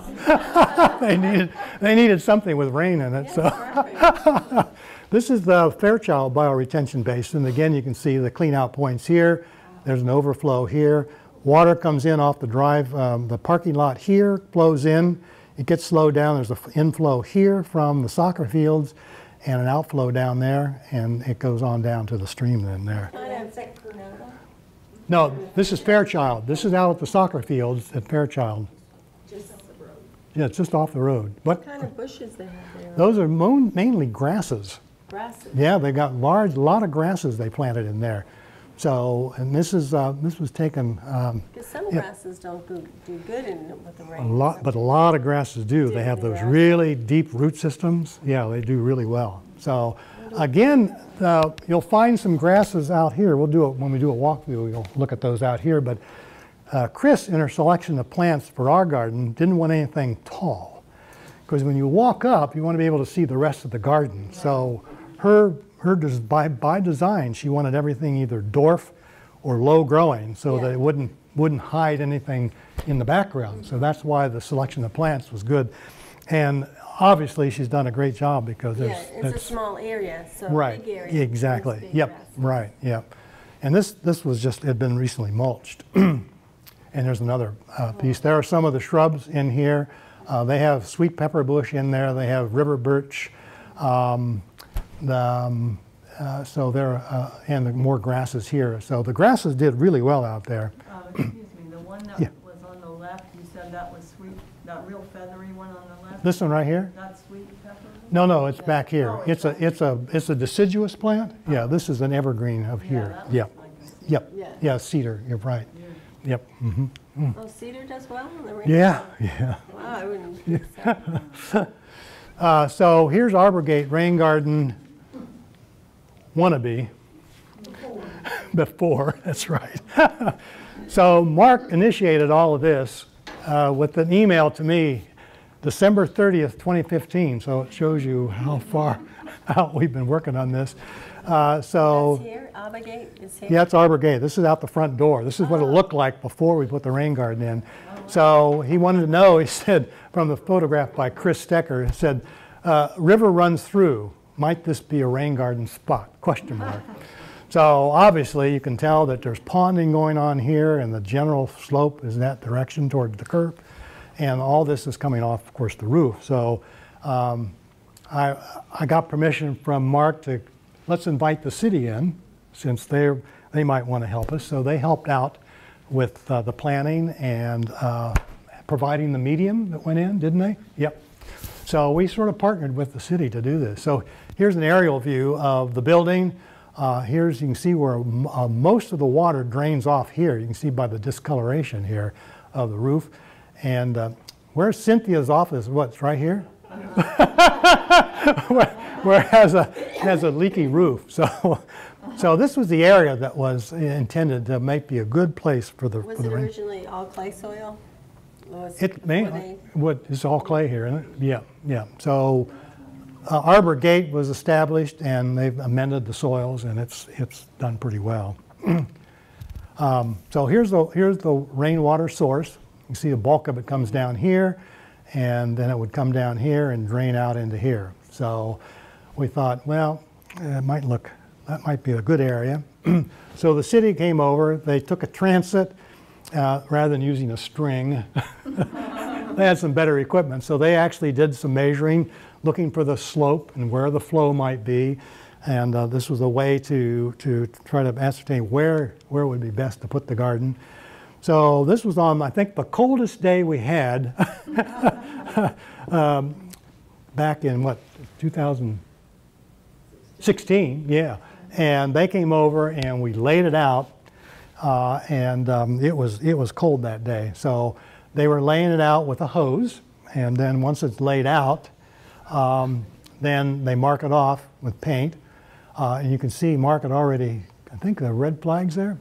A: they needed something with rain in it. So this is the Fairchild Bioretention Basin. Again, you can see the clean out points here. There's an overflow here. Water comes in off the drive. The parking lot here flows in. It gets slowed down. There's an inflow here from the soccer fields and an outflow down there, and it goes on down to the stream then there. No, this is Fairchild. This is out at the soccer fields at Fairchild.
B: Just off the road.
A: Yeah, it's just off the road.
B: What kind of bushes they have there?
A: Those are mainly grasses.
B: Grasses?
A: Yeah, they got lot of grasses they planted in there. So, and this was taken.
B: Because some grasses don't do good with the rain.
A: But a lot of grasses do. They have those really deep root systems. Yeah, they do really well. So, again, you'll find some grasses out here. We'll do it when we do a walkthrough. We'll look at those out here. But Chris, in her selection of plants for our garden, didn't want anything tall, because when you walk up, you want to be able to see the rest of the garden. So, by design, she wanted everything either dwarf or low growing, so that it wouldn't hide anything in the background. So that's why the selection of plants was good. And obviously, she's done a great job because
B: Yeah,
A: there's,
B: it's a small area, so
A: right,
B: big area.
A: exactly.
B: needs big
A: Yep,
B: grass.
A: right, yep. And this was just, had been recently mulched. And there's another piece. There are some of the shrubs in here. They have sweet pepper bush in there. They have river birch. So there, and the more grasses here. So the grasses did really well out there.
C: Excuse me, the one that
A: Yeah.
C: was on the left, you said that was sweet, that real feathery one on the left?
A: This one right here?
C: That's sweet pepper?
A: No, it's back here.
C: Oh,
A: It's a deciduous plant. Yeah, this is an evergreen of here.
C: that
A: Yep,
C: looks like a cedar.
A: yep.
B: Yeah.
A: Yeah, cedar. You're right. Yep. hmm
B: Oh, cedar does well in the rain?
A: Yeah, yeah.
B: Wow, I wouldn't think so.
A: So here's Arborgate Rain Garden wannabe. Before, that's right. So Mark initiated all of this with an email to me December 30th, 2015. So it shows you how far out we've been working on this. So
B: That's here, Abigail is here?
A: yeah, it's Arbor Gate. This is out the front door. This is what it looked like before we put the rain garden in. So he wanted to know, he said, from the photograph by Chris Stecker, it said, river runs through. Might this be a rain garden spot? Question mark. So obviously you can tell that there's ponding going on here and the general slope is in that direction toward the curb. And all this is coming off, of course, the roof. So I got permission from Mark to let's invite the city in since they might want to help us. So they helped out with the planning and providing the medium that went in, didn't they? Yep. So we sort of partnered with the city to do this. So here's an aerial view of the building. Here's, you can see where most of the water drains off here. You can see by the discoloration here of the roof. And where's Cynthia's office? What's right here? where it has a leaky roof. So this was the area that was intended to might be a good place for the
B: Was
A: for the
B: it
A: rain.
B: originally all clay soil? Or was
A: It may,
B: were they-
A: it's all clay here, isn't it? Yeah, yeah. So Arbor Gate was established and they've amended the soils and it's done pretty well. So here's the rainwater source. You can see the bulk of it comes down here and then it would come down here and drain out into here. So we thought, well, that might be a good area. So the city came over, they took a transit rather than using a string. They had some better equipment. So they actually did some measuring, looking for the slope and where the flow might be. And this was a way to try to ascertain where it would be best to put the garden. So this was on, I think, the coldest day we had back in, what, 2016? Yeah. And they came over and we laid it out. It was cold that day. So they were laying it out with a hose. And then once it's laid out, then they mark it off with paint. And you can see Mark had already, I think the red flag's there?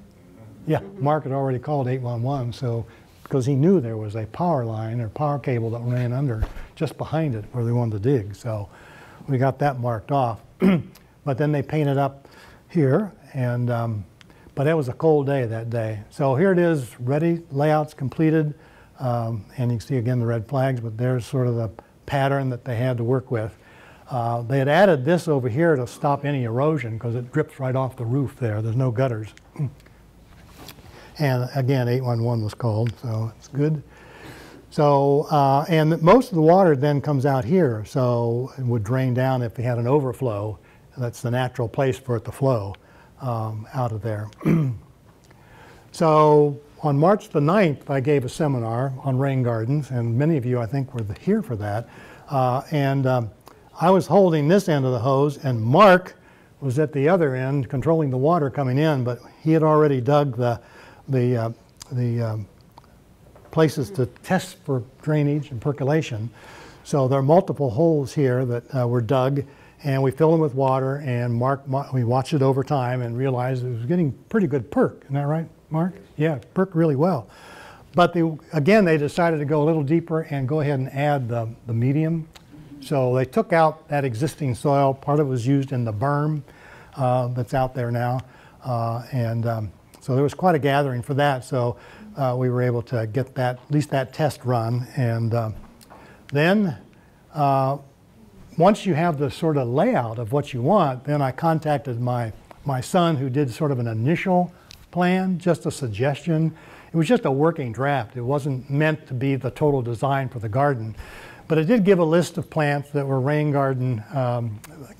A: Yeah, Mark had already called 811, so, because he knew there was a power line or power cable that ran under just behind it where they wanted to dig. So we got that marked off. But then they painted up here, and but it was a cold day that day. So here it is, ready, layouts completed, and you can see again the red flags, but there's sort of the pattern that they had to work with. They had added this over here to stop any erosion because it drips right off the roof there. There's no gutters. And again, 811 was called, so it's good. So, and most of the water then comes out here, so it would drain down if we had an overflow. That's the natural place for it to flow out of there. So on March the 9th, I gave a seminar on rain gardens, and many of you, I think, were here for that. I was holding this end of the hose, and Mark was at the other end controlling the water coming in, but he had already dug the places to test for drainage and percolation. So there are multiple holes here that were dug, and we filled them with water, and we watched it over time and realized it was getting pretty good perk. Isn't that right, Mark? Yeah, it perked really well. But again, they decided to go a little deeper and go ahead and add the medium. So they took out that existing soil. Part of it was used in the berm that's out there now. So there was quite a gathering for that. So we were able to get that, at least that test run. And then once you have the sort of layout of what you want, then I contacted my son, who did sort of an initial plan, just a suggestion. It was just a working draft. It wasn't meant to be the total design for the garden. But it did give a list of plants that were rain garden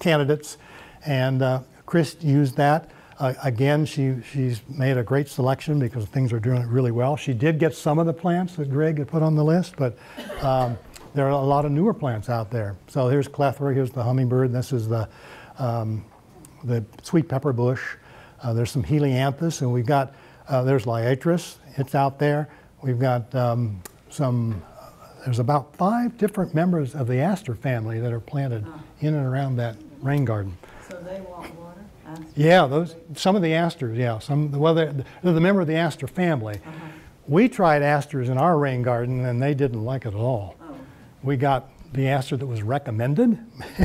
A: candidates, and Chris used that. Again, she's made a great selection because things are doing really well. She did get some of the plants that Greg had put on the list, but there are a lot of newer plants out there. So here's Clethra, here's the hummingbird, this is the sweet pepper bush. There's some helianthus, and we've got, there's liatris, it's out there. We've got there's about 5 different members of the aster family that are planted in and around that rain garden.
E: So they want water?
A: Yeah, some of the asters, yeah. Well, they're the member of the aster family. We tried asters in our rain garden, and they didn't like it at all.
E: Oh.
A: We got the aster that was recommended,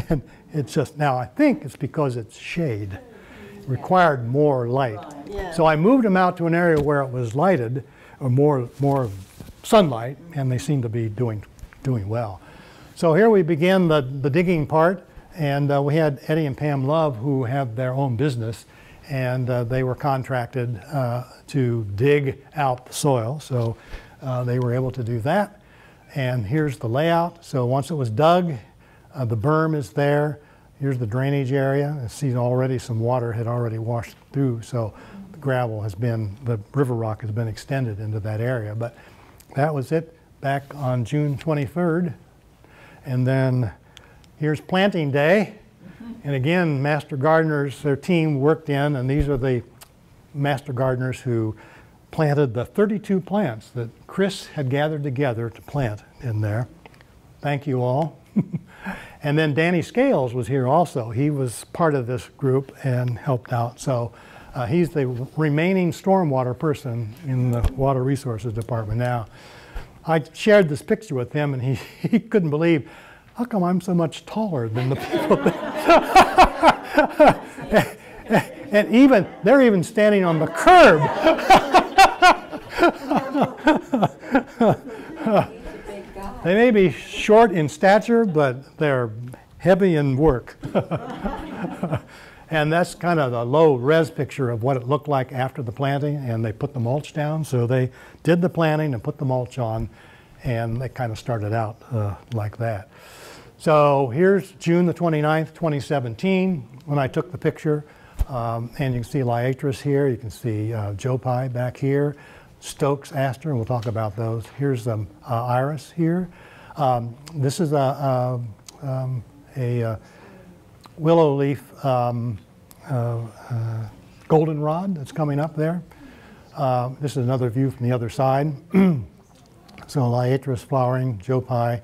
A: and it's just, now I think it's because it's shade. It required more light.
E: Right.
B: Yeah.
A: So I moved them out to an area where it was lighted, or more sunlight, and they seem to be doing well. So here we begin the digging part, and we had Eddie and Pam Love, who have their own business, and they were contracted to dig out the soil. So they were able to do that. And here's the layout. So once it was dug, the berm is there. Here's the drainage area. I see already some water had already washed through, so the gravel has been, the river rock has been extended into that area. But that was it back on June 23rd. And then here's planting day. And again, master gardeners, their team worked in, and these are the master gardeners who planted the 32 plants that Chris had gathered together to plant in there. Thank you all. And then Danny Scales was here also. He was part of this group and helped out. So he's the remaining stormwater person in the Water Resources Department now. I shared this picture with him, and he couldn't believe, how come I'm so much taller than the people? And they're even standing on the curb. They may be short in stature, but they're heavy in work. And that's kind of a low-res picture of what it looked like after the planting, and they put the mulch down. So they did the planting and put the mulch on, and they kind of started out like that. So here's June the 29th, 2017, when I took the picture. And you can see liatris here. You can see Joe Pye back here. Stokes aster, and we'll talk about those. Here's iris here. This is a willow leaf goldenrod that's coming up there. This is another view from the other side. So liatris flowering, Joe Pye,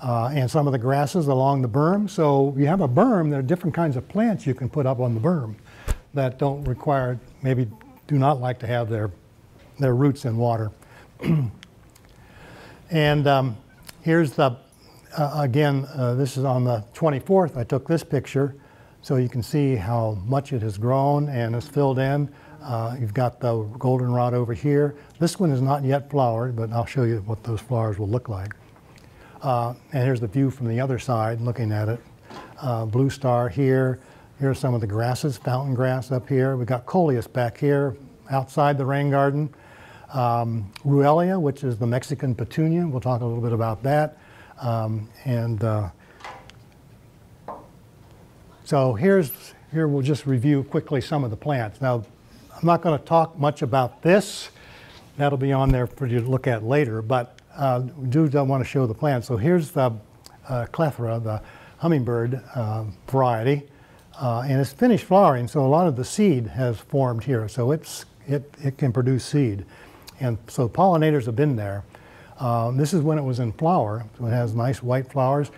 A: and some of the grasses along the berm. So you have a berm, there are different kinds of plants you can put up on the berm that don't require, maybe do not like to have their roots in water. And here's the, again, this is on the 24th, I took this picture, so you can see how much it has grown and is filled in. You've got the goldenrod over here. This one is not yet flowered, but I'll show you what those flowers will look like. And here's the view from the other side, looking at it. Blue star here. Here's some of the grasses, fountain grass up here. We've got coleus back here, outside the rain garden. Ruellia, which is the Mexican petunia. We'll talk a little bit about that. So here we'll just review quickly some of the plants. Now, I'm not going to talk much about this. That'll be on there for you to look at later, but we do want to show the plants. So here's the Clethra, the hummingbird variety, and it's finished flowering, so a lot of the seed has formed here. So it can produce seed. And so pollinators have been there. This is when it was in flower, so it has nice white flowers.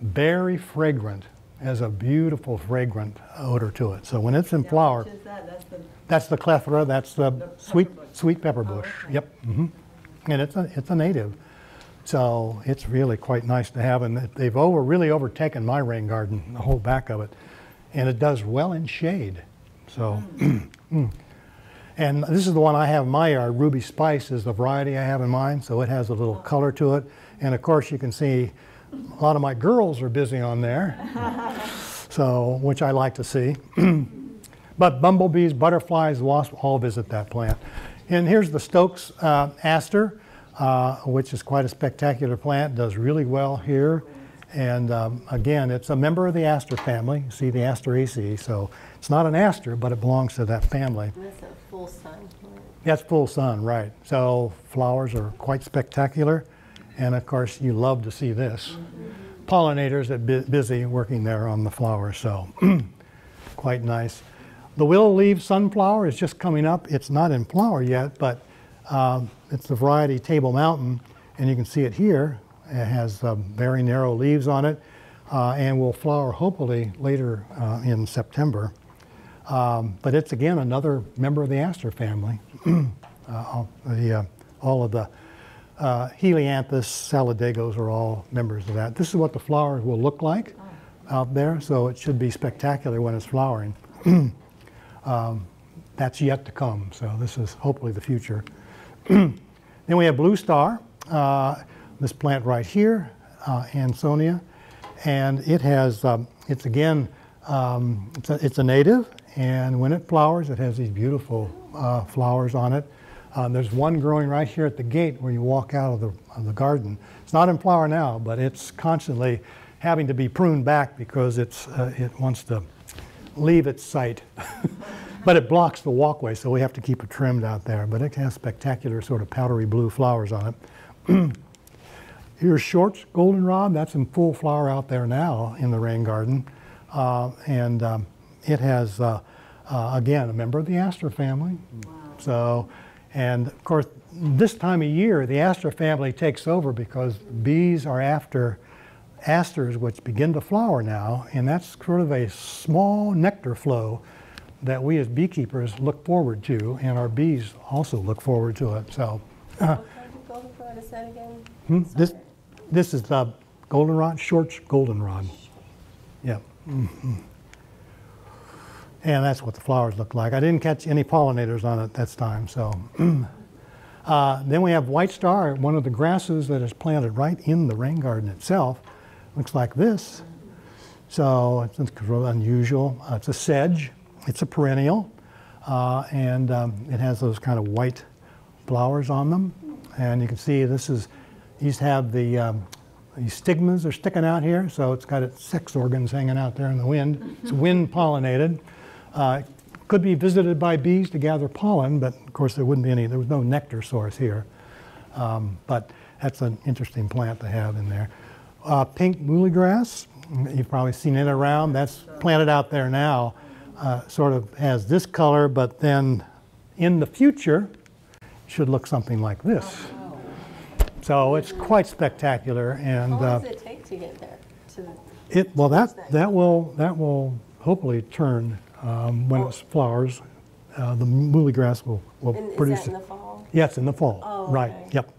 A: Very fragrant, has a beautiful fragrant odor to it. So when it's in flower,
B: Which is that?
A: that's the Clethra, that's the sweet pepper bush.
B: Oh, okay.
A: Yep. And it's a native. So it's really quite nice to have, and they've really overtaken my rain garden, the whole back of it. And it does well in shade. So, and this is the one I have in my yard. Ruby Spice is the variety I have in mine, so it has a little color to it. And of course you can see A lot of my girls are busy on there, so which I like to see. But bumblebees, butterflies, wasps all visit that plant. And here's the Stokes aster, which is quite a spectacular plant, does really well here. And again, it's a member of the aster family. You see the Asteraceae, so it's not an aster, but it belongs to that family.
B: And that's a full sun.
A: That's full sun, right. So flowers are quite spectacular. And of course, you love to see this. Pollinators are busy working there on the flowers, so quite nice. The willow leaf sunflower is just coming up. It's not in flower yet, but it's the variety Table Mountain, and you can see it here. It has very narrow leaves on it, and will flower hopefully later in September. But it's again another member of the aster family. All of the Helianthus, Saladagos are all members of that. This is what the flowers will look like out there, so it should be spectacular when it's flowering. That's yet to come, so this is hopefully the future. Then we have blue star, this plant right here, Ansonia, and it has, it's again, it's a native, and when it flowers, it has these beautiful flowers on it. There's one growing right here at the gate where you walk out of the garden. It's not in flower now, but it's constantly having to be pruned back because it wants to leave its site. But it blocks the walkway, so we have to keep it trimmed out there. But it has spectacular sort of powdery blue flowers on it. Here's Short's goldenrod. That's in full flower out there now in the rain garden. It has, again, a member of the aster family. Wow. So, and of course, this time of year, the aster family takes over because bees are after asters, which begin to flower now, and that's sort of a small nectar flow that we as beekeepers look forward to, and our bees also look forward to it. So,
B: What kind of goldenrod is that again?
A: This is the goldenrod, Short's goldenrod. Yeah. Mm-hmm. And that's what the flowers look like. I didn't catch any pollinators on it this time, so. Then we have white star, one of the grasses that is planted right in the rain garden itself. Looks like this. So it's really unusual. It's a sedge. It's a perennial. And it has those kind of white flowers on them. And you can see these have the these stigmas are sticking out here. So it's got its sex organs hanging out there in the wind. It's wind pollinated. It could be visited by bees to gather pollen, but of course there wouldn't be any, there was no nectar source here. But that's an interesting plant to have in there. Pink muhly grass, you've probably seen it around. That's planted out there now. Sort of has this color, but then in the future should look something like this. So it's quite spectacular. And
B: How long does it take to get there?
A: Well, that will hopefully turn when it flowers. The muhly grass will
B: And
A: produce
B: is that in the fall?
A: Yeah, it's in the fall.
B: Oh,
A: Right.
B: okay.
A: Yep.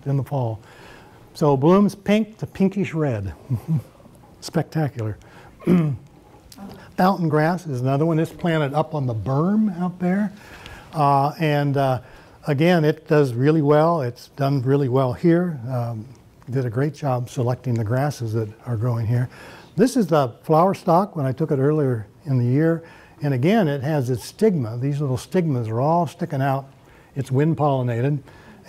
A: In the fall. So blooms pink to pinkish red. Spectacular. Fountain grass is another one. It's planted up on the berm out there. Again, it does really well. It's done really well here. Did a great job selecting the grasses that are growing here. This is the flower stalk when I took it earlier in the year. And again, it has its stigma. These little stigmas are all sticking out. It's wind pollinated.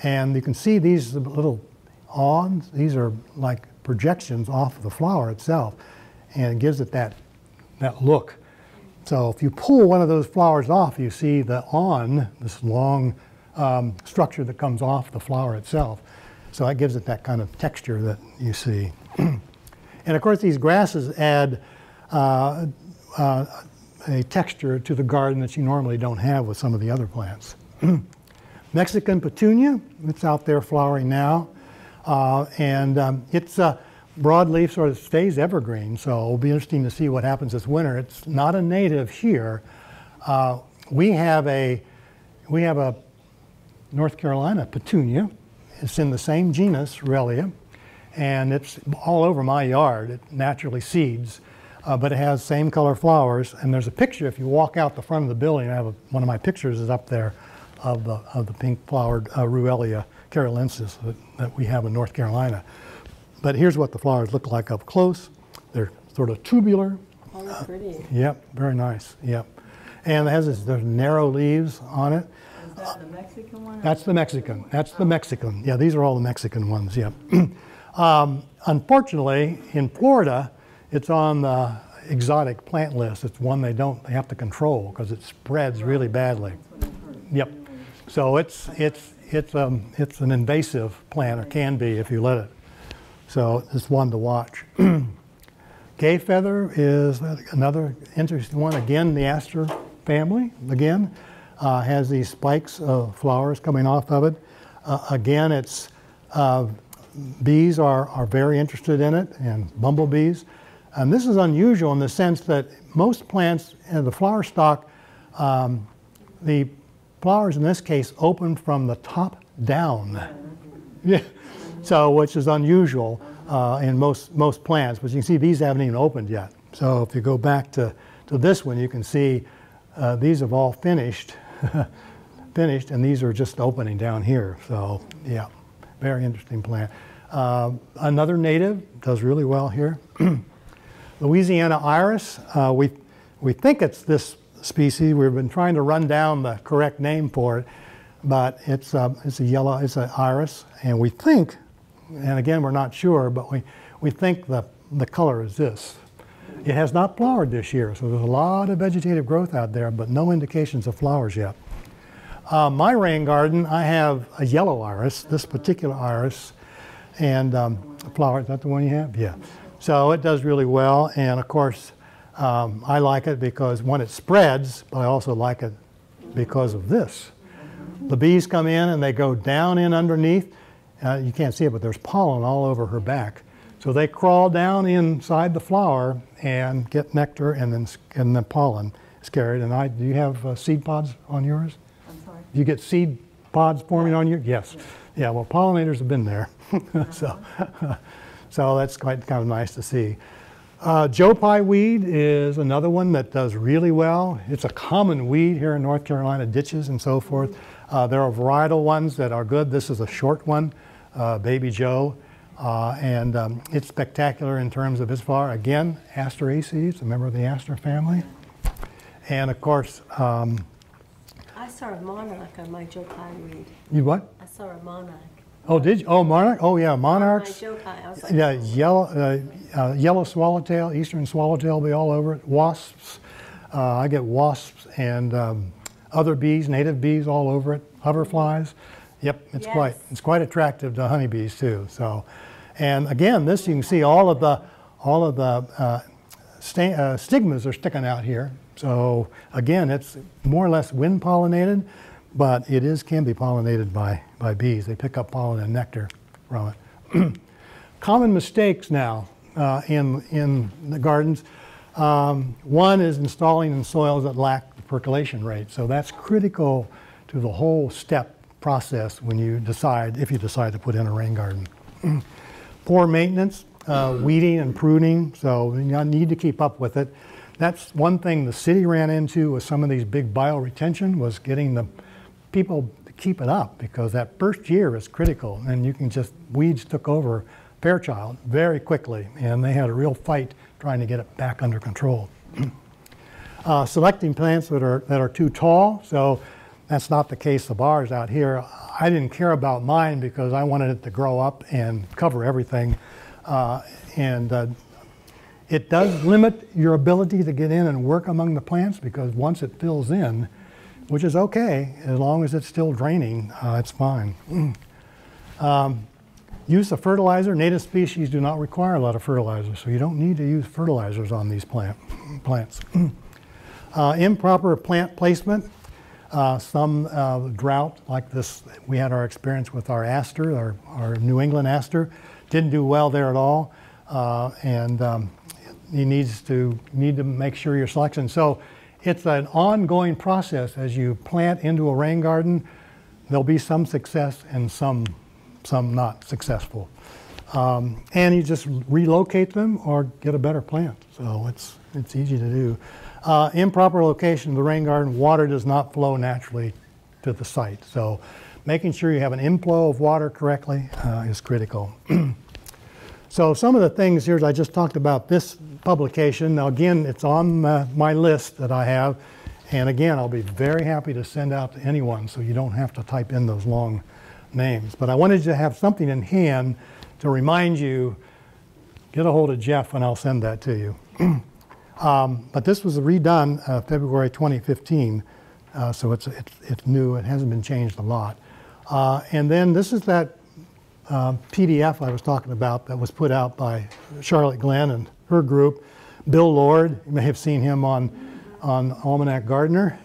A: And you can see these little awns. These are like projections off of the flower itself. And it gives it that look. So if you pull one of those flowers off, you see the awn, this long structure that comes off the flower itself. So that gives it that kind of texture that you see. And of course, these grasses add a texture to the garden that you normally don't have with some of the other plants. Mexican petunia, it's out there flowering now. It's a broadleaf, sort of stays evergreen, so it'll be interesting to see what happens this winter. It's not a native here. We have a North Carolina petunia. It's in the same genus, Relia, and it's all over my yard. It naturally seeds, but it has same color flowers. And there's a picture, if you walk out the front of the building, I have one of my pictures is up there of the pink flowered Ruellia carolensis that we have in North Carolina. But here's what the flowers look like up close. They're sort of tubular.
B: Oh, pretty.
A: Yep, very nice. Yep. And it has there's narrow leaves on it.
F: Is that the Mexican one?
A: That's the Mexican. That's the Mexican. Yeah, these are all the Mexican ones. Yep. Unfortunately, in Florida, it's on the exotic plant list. It's one they have to control because it spreads really badly. Yep. So it's an invasive plant, or can be if you let it. So it's one to watch. Gay feather is another interesting one. Again, the aster family. Again, has these spikes of flowers coming off of it. Again, it's bees are very interested in it, and bumblebees. And this is unusual in the sense that most plants in the flower stalk, the flowers in this case open from the top down. Yeah. So, which is unusual in most plants. But you can see these haven't even opened yet. So if you go back to this one, you can see these have all finished, and these are just opening down here. So yeah, very interesting plant. Another native does really well here. Louisiana iris. We think it's this species. We've been trying to run down the correct name for it, but it's an iris, and we think, and again we're not sure, but we think the color is this. It has not flowered this year, so there's a lot of vegetative growth out there, but no indications of flowers yet. My rain garden, I have a yellow iris, this particular iris, and flower. Is that the one you have? Yeah. So it does really well, and of course I like it because when it spreads, but I also like it because of this. The bees come in and they go down in underneath. You can't see it, but there's pollen all over her back. So they crawl down inside the flower and get nectar, and then the pollen is carried. And do you have seed pods on yours?
F: I'm sorry?
A: Do you get seed pods forming on yours? Yes. Yeah, well, pollinators have been there. So that's kind of nice to see. Joe Pye weed is another one that does really well. It's a common weed here in North Carolina, ditches and so forth. There are varietal ones that are good. This is a short one, Baby Joe. And it's spectacular in terms of its flower. Again, Asteraceae, it's a member of the aster family. And of course,
B: I saw a monarch on my Joe Pye weed.
A: you what?
B: I saw a monarch.
A: Oh, did you? Oh, monarch? Oh, yeah,
B: On my
A: monarchs.
B: Joe Pye. I was like,
A: Yeah, yellow swallowtail, eastern swallowtail will be all over it. Wasps, I get wasps and other bees, native bees all over it. Hoverflies. Yep, it's
B: Yes.
A: quite attractive to honeybees too. So, and again, this you can see all of the stigmas are sticking out here. So again, it's more or less wind pollinated, but it can be pollinated by bees. They pick up pollen and nectar from it. Common mistakes now in the gardens. One is installing in soils that lack the percolation rate. So that's critical to the whole step process when you decide, if you decide to put in a rain garden. Poor maintenance, weeding and pruning, so you need to keep up with it. That's one thing the city ran into with some of these big bioretention, was getting the people to keep it up, because that first year is critical, and weeds took over Fairchild very quickly, and they had a real fight trying to get it back under control. Selecting plants that are too tall, so that's not the case of ours out here. I didn't care about mine because I wanted it to grow up and cover everything. It does limit your ability to get in and work among the plants, because once it fills in, which is okay, as long as it's still draining, it's fine. Use of fertilizer. Native species do not require a lot of fertilizer, so you don't need to use fertilizers on these plants. Improper plant placement. Some drought, like this, we had our experience with our aster, our New England aster, didn't do well there at all, you need to make sure your selection. So it's an ongoing process as you plant into a rain garden. There'll be some success and some not successful, and you just relocate them or get a better plant. So it's easy to do. Improper location of the rain garden, water does not flow naturally to the site. So making sure you have an inflow of water correctly is critical. So some of the things here, I just talked about this publication. Now again, it's on my list that I have. And again, I'll be very happy to send out to anyone so you don't have to type in those long names. But I wanted you to have something in hand to remind you, get a hold of Jeff and I'll send that to you. But this was redone February 2015, so it's new. It hasn't been changed a lot. And then this is that PDF I was talking about that was put out by Charlotte Glenn and her group. Bill Lord, you may have seen him on Almanac Gardener.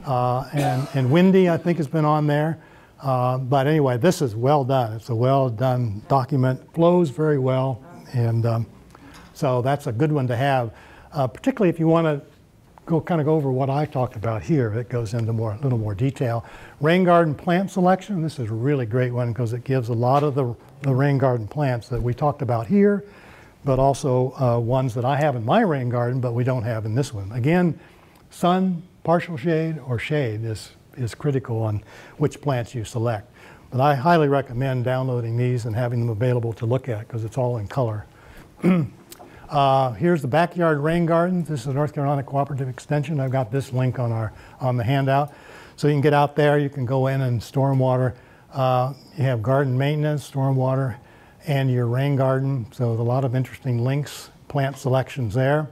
A: And Wendy, I think, has been on there. But anyway, this is well done. It's a well done document, flows very well. And so that's a good one to have, particularly if you want to go over what I talked about here. It goes into a little more detail. Rain garden plant selection, this is a really great one because it gives a lot of the rain garden plants that we talked about here, but also ones that I have in my rain garden, but we don't have in this one. Again, sun, partial shade, or shade is critical on which plants you select. But I highly recommend downloading these and having them available to look at because it's all in color. Here's the backyard rain garden. This is North Carolina Cooperative Extension. I've got this link on the handout. So you can get out there, you can go in and stormwater. You have garden maintenance, stormwater, and your rain garden. So a lot of interesting links, plant selections there.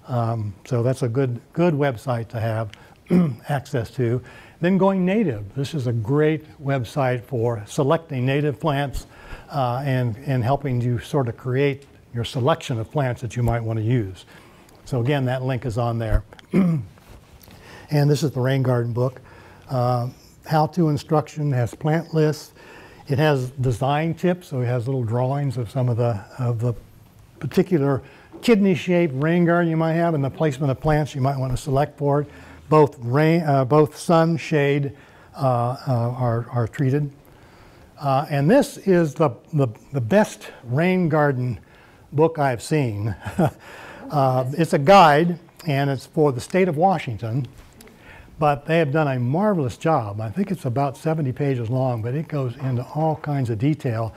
A: So that's a good website to have access to. Then going native. This is a great website for selecting native plants and helping you sort of create your selection of plants that you might want to use. So again, that link is on there. And this is the rain garden book. How-to instruction has plant lists. It has design tips, so it has little drawings of some of the particular kidney-shaped rain garden you might have and the placement of plants you might want to select for it. Both sun, shade are treated. And this is the best rain garden book I've seen. It's a guide, and it's for the state of Washington, but they have done a marvelous job. I think it's about 70 pages long, but it goes into all kinds of detail.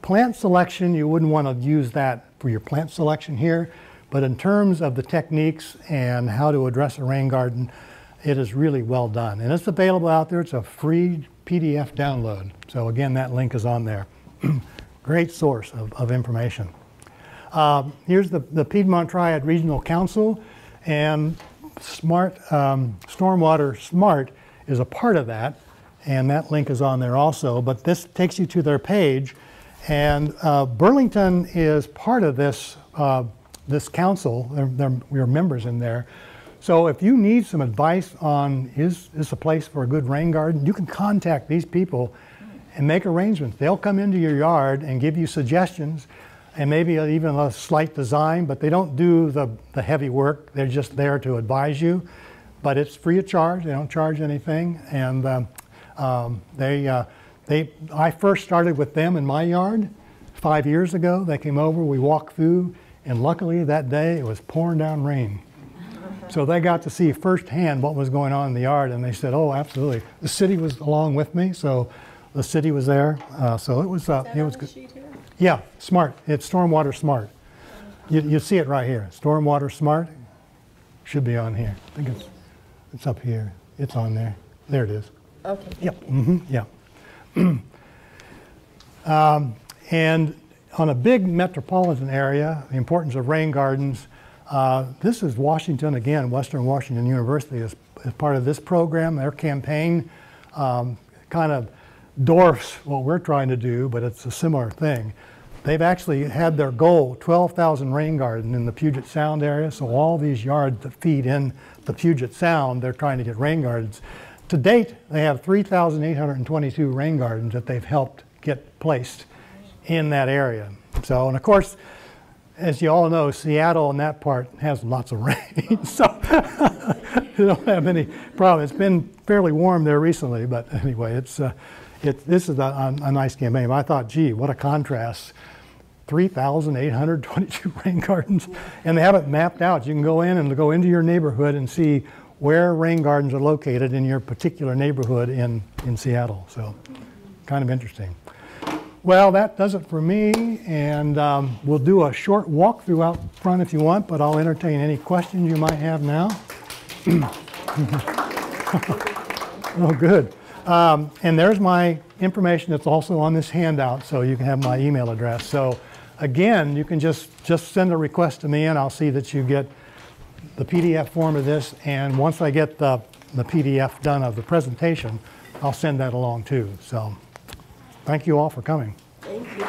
A: Plant selection, you wouldn't want to use that for your plant selection here, but in terms of the techniques and how to address a rain garden, it is really well done. And it's available out there. It's a free PDF download. So again, that link is on there. Great source of information. Here's the Piedmont Triad Regional Council, and Stormwater Smart is a part of that, and that link is on there also. But this takes you to their page, and Burlington is part of this this council. We're members in there. So if you need some advice on is this a place for a good rain garden, you can contact these people and make arrangements. They'll come into your yard and give you suggestions and maybe even a slight design, but they don't do the heavy work. They're just there to advise you. But it's free of charge. They don't charge anything. And I first started with them in my yard 5 years ago. They came over, we walked through, and luckily that day it was pouring down rain. So they got to see firsthand what was going on in the yard, and they said, "Oh, absolutely." The city was along with me, so the city was there. So it was good. Yeah, Smart. It's Stormwater Smart. You see it right here. Stormwater Smart should be on here. I think it's up here. It's on there. There it is.
B: Okay.
A: Yep. Yeah. And on a big metropolitan area, the importance of rain gardens. This is Washington, again, Western Washington University is part of this program. Their campaign kind of dwarfs what we're trying to do, but it's a similar thing. They've actually had their goal, 12,000 rain gardens in the Puget Sound area, so all these yards that feed in the Puget Sound, they're trying to get rain gardens. To date, they have 3,822 rain gardens that they've helped get placed in that area. So, and of course, as you all know, Seattle and that part has lots of rain, so you don't have any problem. It's been fairly warm there recently, but anyway, this is a nice campaign. I thought, gee, what a contrast. 3,822 rain gardens, and they have it mapped out. You can go in and go into your neighborhood and see where rain gardens are located in your particular neighborhood in Seattle. So, kind of interesting. Well, that does it for me, and we'll do a short walkthrough out front if you want, but I'll entertain any questions you might have now. Oh, good. And there's my information that's also on this handout, so you can have my email address. So again, you can just send a request to me, and I'll see that you get the PDF form of this, and once I get the PDF done of the presentation, I'll send that along too. So thank you all for coming.
B: Thank you.